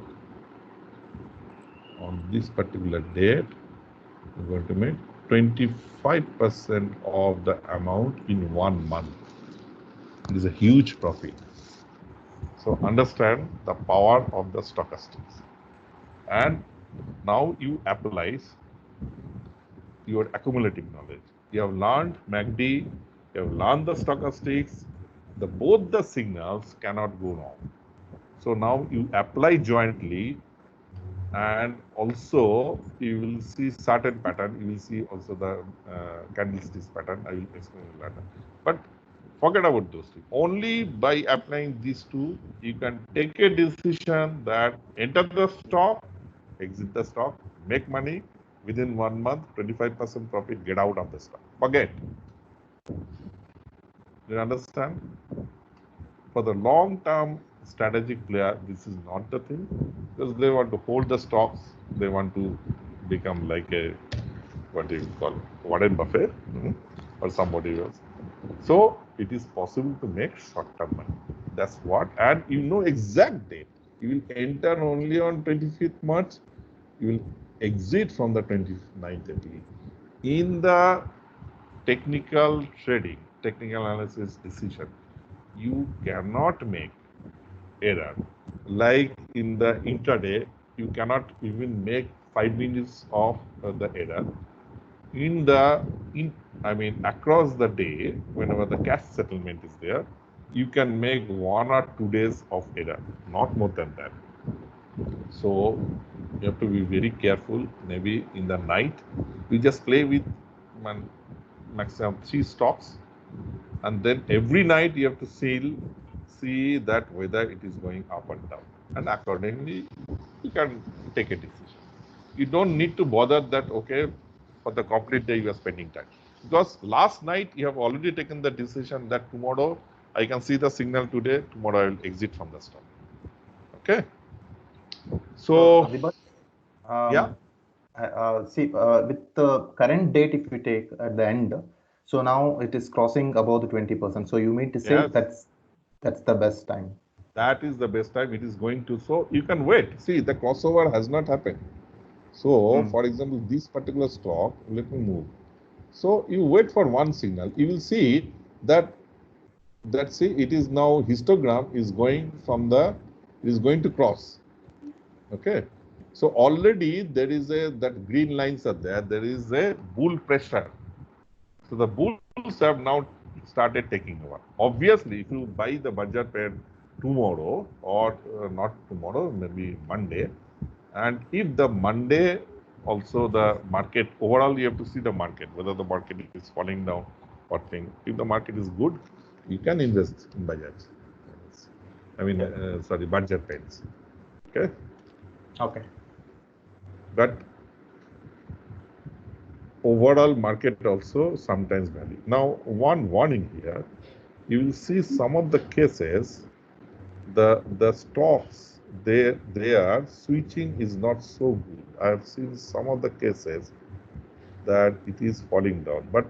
On this particular date, you are going to make 25% of the amount in 1 month. It is a huge profit. So understand the power of the stochastics. And now you apply your accumulating knowledge. You have learned MACD, you have learned the stochastics, both the signals cannot go wrong. So now you apply jointly, and also you will see certain pattern. You will see also the candlesticks pattern. I will explain later. But forget about those two. Only by applying these two, you can take a decision that enter the stock, exit the stock, make money within 1 month, 25% profit, get out of the stock. Forget. You understand? For the long-term strategic player, this is not the thing, because they want to hold the stocks. They want to become like a, what do you call it, Warren Buffett or somebody else. So it is possible to make short-term money. That's what, and you know exact date. You will enter only on 25th March. You will exit from the 29th April. In the technical trading, technical analysis decision, you cannot make error. Like in the intraday, you cannot even make 5 minutes of the error. Across the day, whenever the cash settlement is there, you can make 1 or 2 days of error, not more than that. So you have to be very careful. Maybe in the night, we just play with maximum 3 stocks, and then every night you have to see that whether it is going up and down, and accordingly you can take a decision. You don't need to bother that, okay, for the complete day you are spending time, because last night you have already taken the decision that tomorrow I can see the signal today, tomorrow I will exit from the stock. Okay. So Adhibat, yeah, with the current date, if you take at the end, so now it is crossing above the 20%. So you mean to say yes, that's the best time. that is the best time. It is going to, so you can wait. See, the crossover has not happened. So for example, this particular stock, let me move. So you wait for one signal. You will see that see it is now histogram is going from the it is going to cross. Okay. So already there is that green lines are there. There is a bull pressure. So the bulls have now started taking over. Obviously, if you buy the Bajaj pair tomorrow or not tomorrow, maybe Monday, and if the Monday also the market overall, you have to see the market whether the market is falling down or thing. If the market is good, you can invest in Bajaj. I mean, sorry, Bajaj paints. Okay. Okay. But overall market also sometimes vary. Now, one warning here, you will see some of the cases, the stocks they are switching is not so good. I have seen some of the cases that it is falling down, but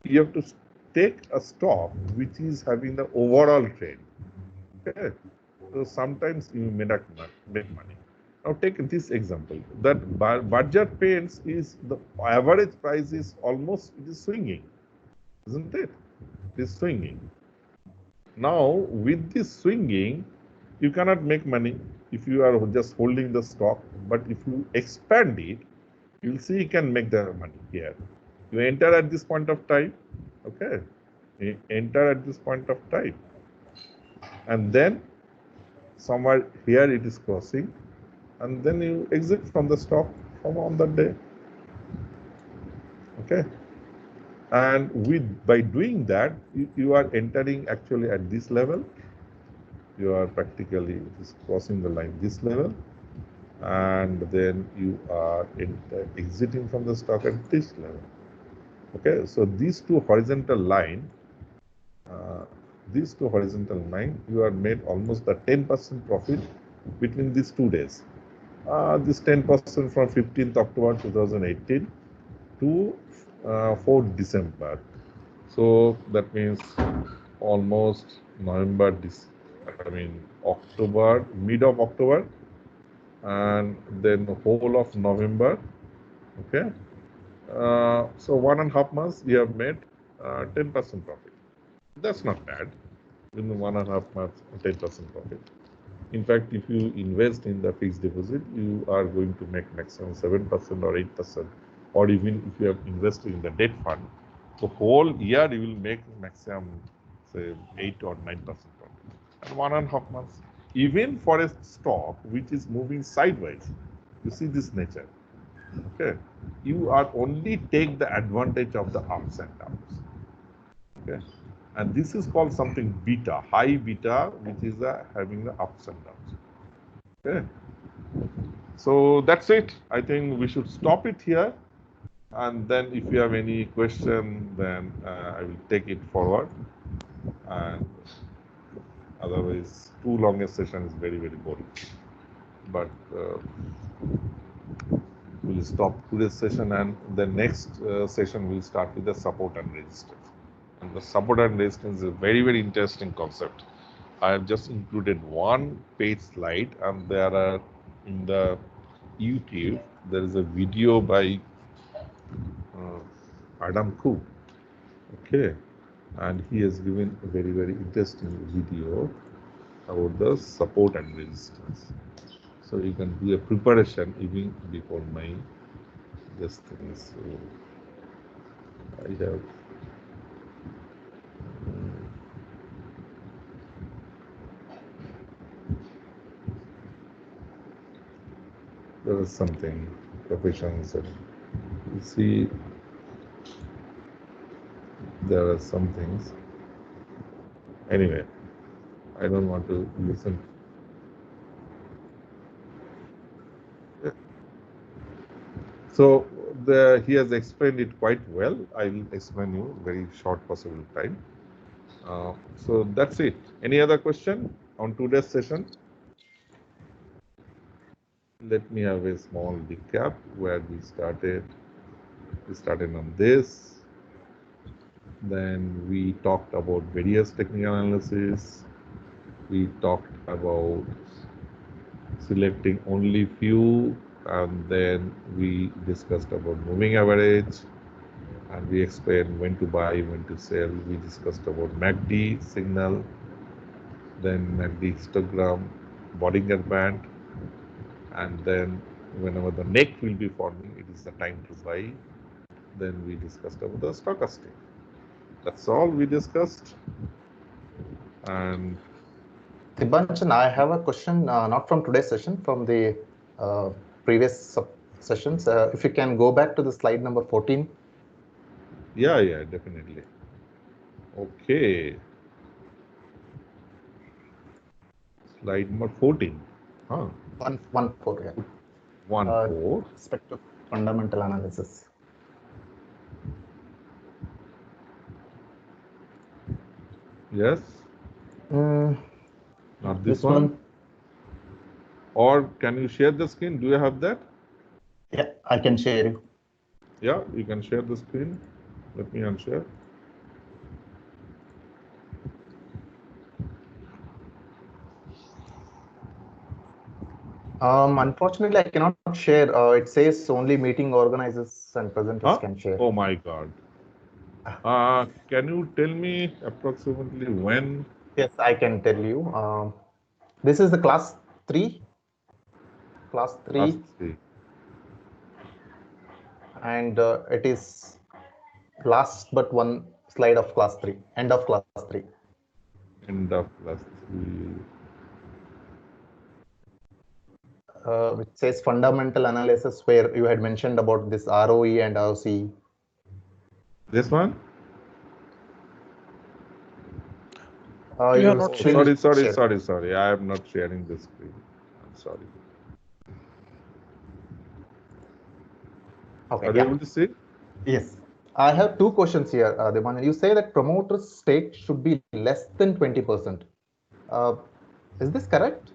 you have to take a stock which is having the overall trend. Okay, so sometimes you may not make money. Now take this example that Bajaj paints is the average price is almost it is swinging, isn't it? It is swinging. Now with this swinging, you cannot make money if you are just holding the stock. But if you expand it, you'll see you can make the money here. You enter at this point of time, okay? You enter at this point of time, and then somewhere here it is crossing, and then you exit from the stock from on that day. Okay, and by doing that, you are entering actually at this level. You are practically just crossing the line this level, and then you are exiting from the stock at this level. Okay, so these two horizontal line, you are made almost the 10% profit between these 2 days. This 10% from 15th October 2018 to 4th December. So that means almost November, October, mid of October, and then the whole of November. Okay. So 1.5 months you have made 10% profit. That's not bad. In 1.5 months, 10% profit. In fact, if you invest in the fixed deposit, you are going to make maximum 7% or 8%, or even if you have invested in the debt fund, the whole year you will make maximum, say, 8 or 9% profit. And 1.5 months, even for a stock which is moving sideways, you see this nature. Okay, you are only take the advantage of the ups and downs. Okay, and this is called something beta, high beta, which is having the ups and downs. Okay, so that's it. I think we should stop it here, and then if you have any question, then I will take it forward. And otherwise, too long a session is very, very boring. But we'll stop today's session, and the next session will start with the support and resistance. And the support and resistance is a very, very interesting concept. I have just included one page slide, and there are in the YouTube, there is a video by Adam Cook. Okay, and he has given a very, very interesting video about the support and resistance. So you can do a preparation even before my this thing. So I have there is something professions and you see there are some things. Anyway, I don't want to listen. So he has explained it quite well. I will explain you very short possible time. So that's it. Any other question on today's session? Let me have a small recap where we started. We started on this. Then we talked about various technical analysis. We talked about selecting only few, and then we discussed about moving average, And we explained when to buy, when to sell. We discussed about MACD signal, then MACD histogram, Bollinger Band, and then whenever the neck will be forming, it is the time to buy. Then we discussed about the stochastic. That's all we discussed. And Dibanchan, I have a question, not from today's session, from the previous sessions. If you can go back to the slide number 14. yeah, definitely. Okay. Slide number 14. Huh. 1.4, yeah. 1.4. Respect to fundamental analysis. Yes. Not this one. Or can you share the screen? Do you have that? Yeah, I can share you. Yeah, you can share the screen. Let me unshare. Unfortunately, I cannot share. It says only meeting organizers and presenters can share. Oh my God. Can you tell me approximately when? Yes, I can tell you. This is the class 3. Class 3. And it is last but one slide of class 3. End of class 3. End of class 3. Which says fundamental analysis, where you had mentioned about this ROE and ROCE. This one? You are not sharing. Sorry. I am not sharing the screen. I'm sorry. Okay. Are you able to see? Yes. I have two questions here, Devan. You say that promoter's stake should be less than 20%. Is this correct?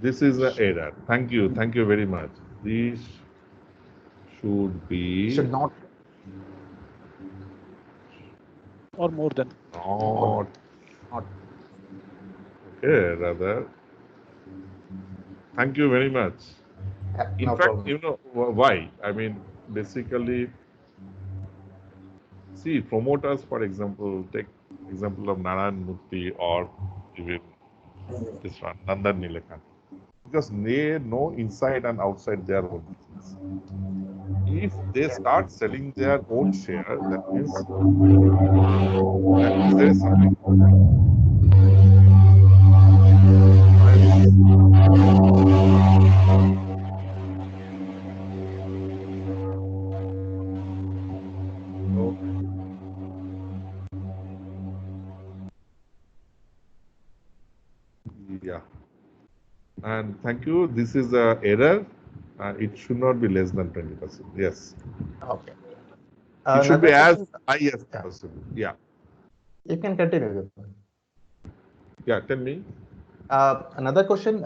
This is an error. Thank you very much. This should not. Or more than. Not. Okay, rather. Thank you very much. In fact, problem. you know why? I mean, basically, see, promoters, for example, take example of Narayan Murthy or even this one, Nandan Nilekant, because they know inside and outside their own business. If they start selling their own share, that means there is something. Yeah. And thank you. This is an error. It should not be less than 20%. Yes. Okay. It should be as high as possible. Yeah. You can continue. Yeah, tell me. Another question.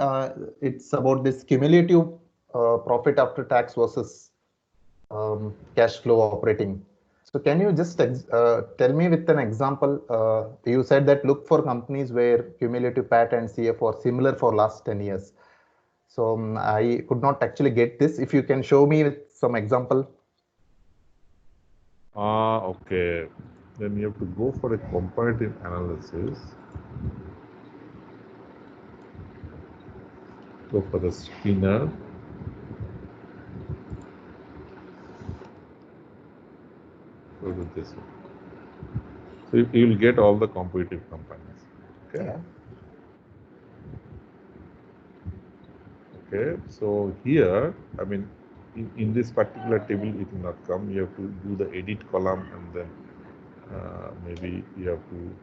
It's about this cumulative profit after tax versus cash flow operating. So can you just tell me with an example? You said that look for companies where cumulative PAT and CF are similar for last 10 years. So I could not actually get this. If you can show me with some example. Okay. Then you have to go for a comparative analysis. Go for the Skinner. Go to this one. So you will get all the competitive companies. Okay. Yeah. Okay. So here, I mean, in this particular table, it will not come. You have to do the edit column, and then maybe you have to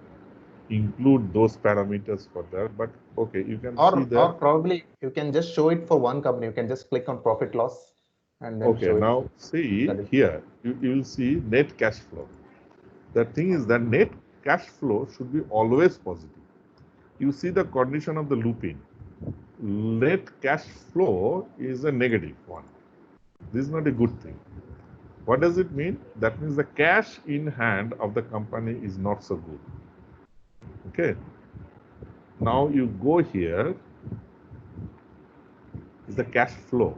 include those parameters for that. But okay, you can see that. Or probably you can just show it for one company. You can just click on profit loss and then okay, show now it. see here, you will see net cash flow. The thing is that net cash flow should be always positive. You see the condition of the looping. Net cash flow is a negative one. This is not a good thing. What does it mean? That means the cash in hand of the company is not so good. Okay. Now you go here, is the cash flow.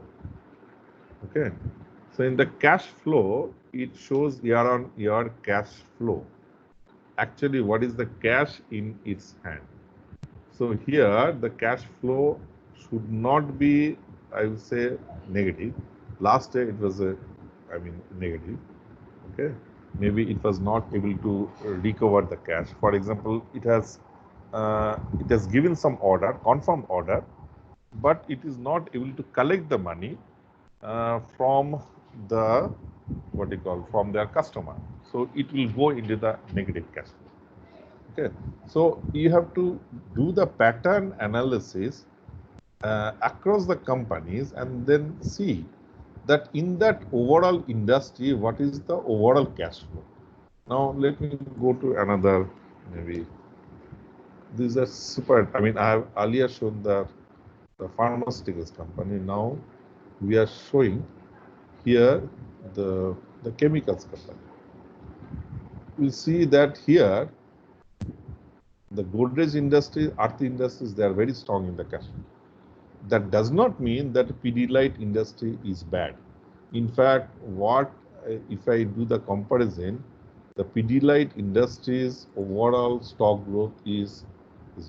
Okay. So in the cash flow, it shows year-on-year cash flow. Actually, what is the cash in its hand? So here, the cash flow should not be, I would say, negative. Last year, it was negative. Okay. Maybe it was not able to recover the cash. For example, it has given some order, confirmed order, but it is not able to collect the money from the from their customer. So it will go into the negative cash flow. Okay, so you have to do the pattern analysis across the companies and then see that in that overall industry, what is the overall cash flow. Now let me go to another, maybe these are super. I mean, I have earlier shown the pharmaceuticals company. Now we are showing here the chemicals company. We see that here the Godrej industry, Aarti industries, they are very strong in the cash flow. That does not mean that Pidilite industry is bad. In fact, if I do the comparison, the Pidilite industry's overall stock growth is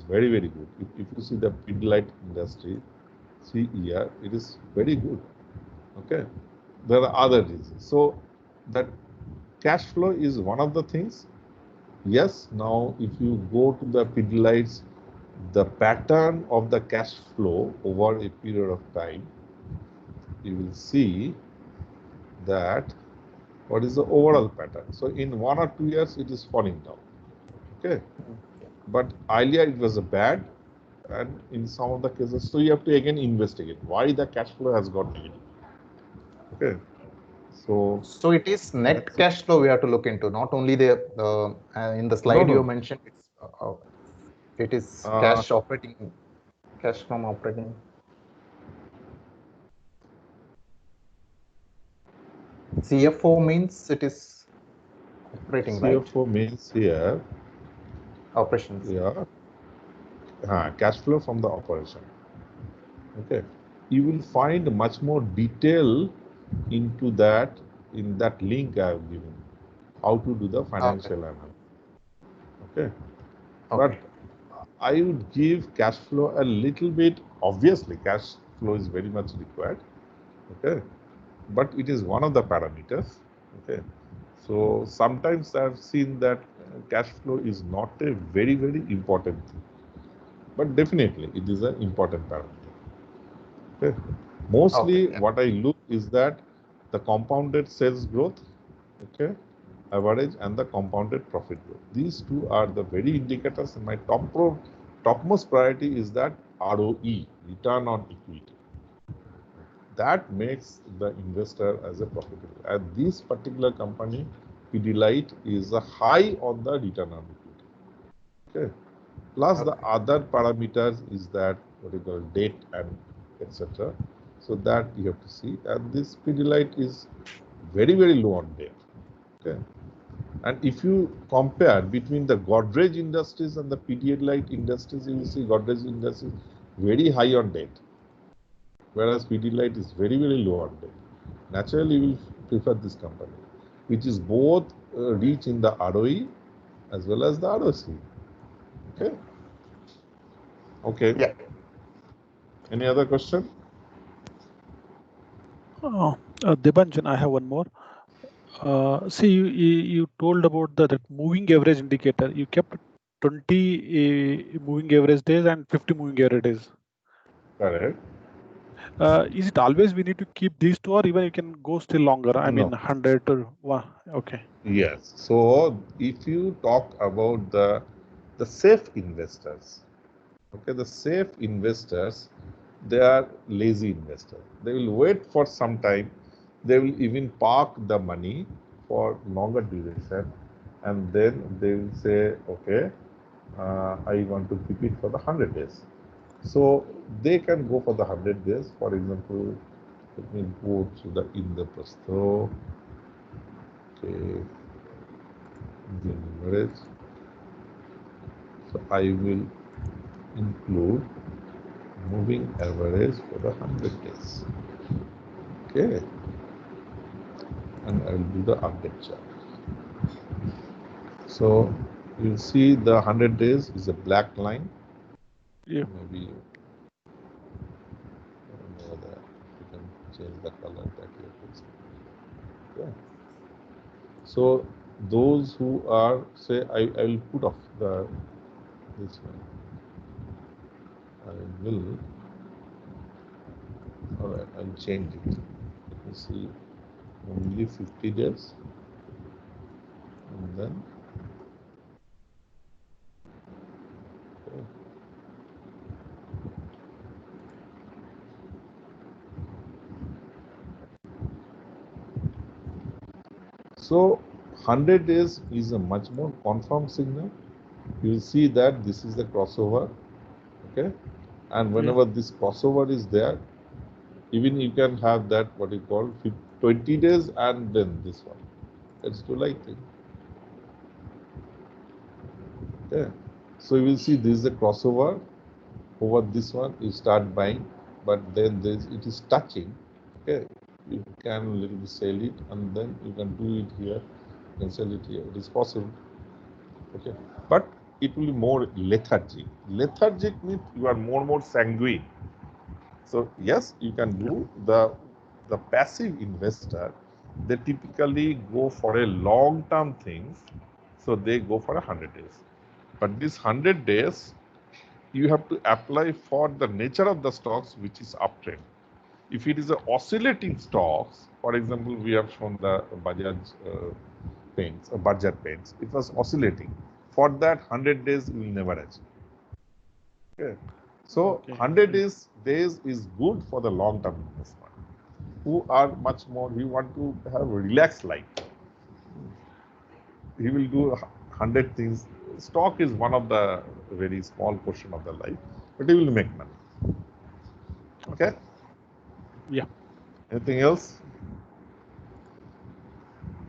very, very good. If you see the Pidilite industry, see here, it is very good. Okay, there are other reasons. So that cash flow is one of the things. Yes, now if you go to the Pidilites, the pattern of the cash flow over a period of time, you will see that what is the overall pattern. So in 1 or 2 years, it is falling down. Okay, but earlier it was a bad, and in some of the cases, so you have to again investigate why the cash flow has got negative. Okay, so it is net cash flow we have to look into, not only the in the slide you mentioned. It is cash operating, cash from operating. CFO means it is operating, right? CFO means here operations. Yeah, cash flow from the operation. Okay, you will find much more detail into that in that link I have given, how to do the financial analysis. Okay, but I would give cash flow a little bit. Obviously, cash flow is very much required. Okay, but it is one of the parameters. Okay, so sometimes I've seen that cash flow is not a very, very important thing, but definitely it is an important parameter. Okay, mostly what I look is that the compounded sales growth, okay, average, and the compounded profit growth. These two are the very indicators. And my topmost priority is that ROE, return on equity. That makes the investor as a profitable. And this particular company, Pidilite, is a high on the return on equity. Okay. Plus the other parameters is that what you call debt and etc. So that you have to see. And this Pidilite is very, very low on debt. Okay. And if you compare between the Godrej Industries and the Pidilite Industries, you will see Godrej Industries very high on debt, whereas Pidilite is very, very low on debt. Naturally, we will prefer this company, which is both rich in the ROE as well as the ROC. Okay. Okay. Yeah. Any other question? Debanjan, I have one more. See, you told about the moving average indicator. You kept 20 moving average days and 50 moving average days. Correct. Is it always we need to keep these two, or even you can go still longer? I mean, 100 or 1. Okay. Yes. So if you talk about the safe investors, okay, the safe investors, they are lazy investors. They will wait for some time. They will even park the money for longer duration, and then they will say, okay, I want to keep it for the 100 days. So they can go for the 100 days. For example, let me go to the Indraprasto. Okay, the average. So I will include moving average for the 100 days. Okay. and I will do the update chart. So you see the 100 days is a black line. Yeah. Maybe I don't know whether you can change the color that you put. Yeah. So those who are, say, I will put off this one. I will. All right, I'll change it. Let me see, only 50 days, and then. Okay. So 100 days is a much more confirmed signal. You will see that this is the crossover, okay? And whenever this crossover is there, even you can have that what you call 20 days and then this one. It's too likely. Okay. So you will see this is a crossover. Over this one, you start buying, but then it is touching. Okay. You can little bit sell it, and then you can do it here. You can sell it here. It is possible. Okay. But it will be more lethargic. Lethargic means you are more sanguine. So yes, you can do the passive investor. They typically go for a long-term things, so they go for 100 days. But this 100 days, you have to apply for the nature of the stocks, which is uptrend. If it is a oscillating stocks, for example, we have shown the Bajaj paints, Bajaj paints. It was oscillating. For that 100 days, you will never achieve. Okay. So 100 days is good for the long-term investment. Who are much more, we want to have a relaxed life. He will do 100 things. Stock is one of the very small portion of the life, but he will make money. Okay? Yeah. Anything else?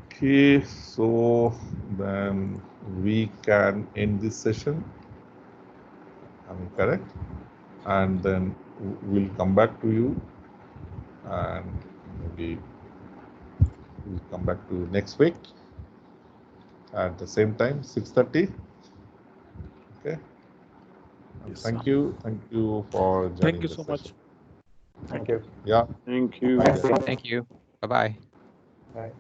Okay, so then we can end this session. Am I correct? And then we'll come back to you, and maybe we'll come back to you next week at the same time, 6:30. Okay. Yes, Thank you for joining. Thank you the so session. much. Thank you. Yeah. Thank you. Bye. Thank you. Bye-bye. Bye.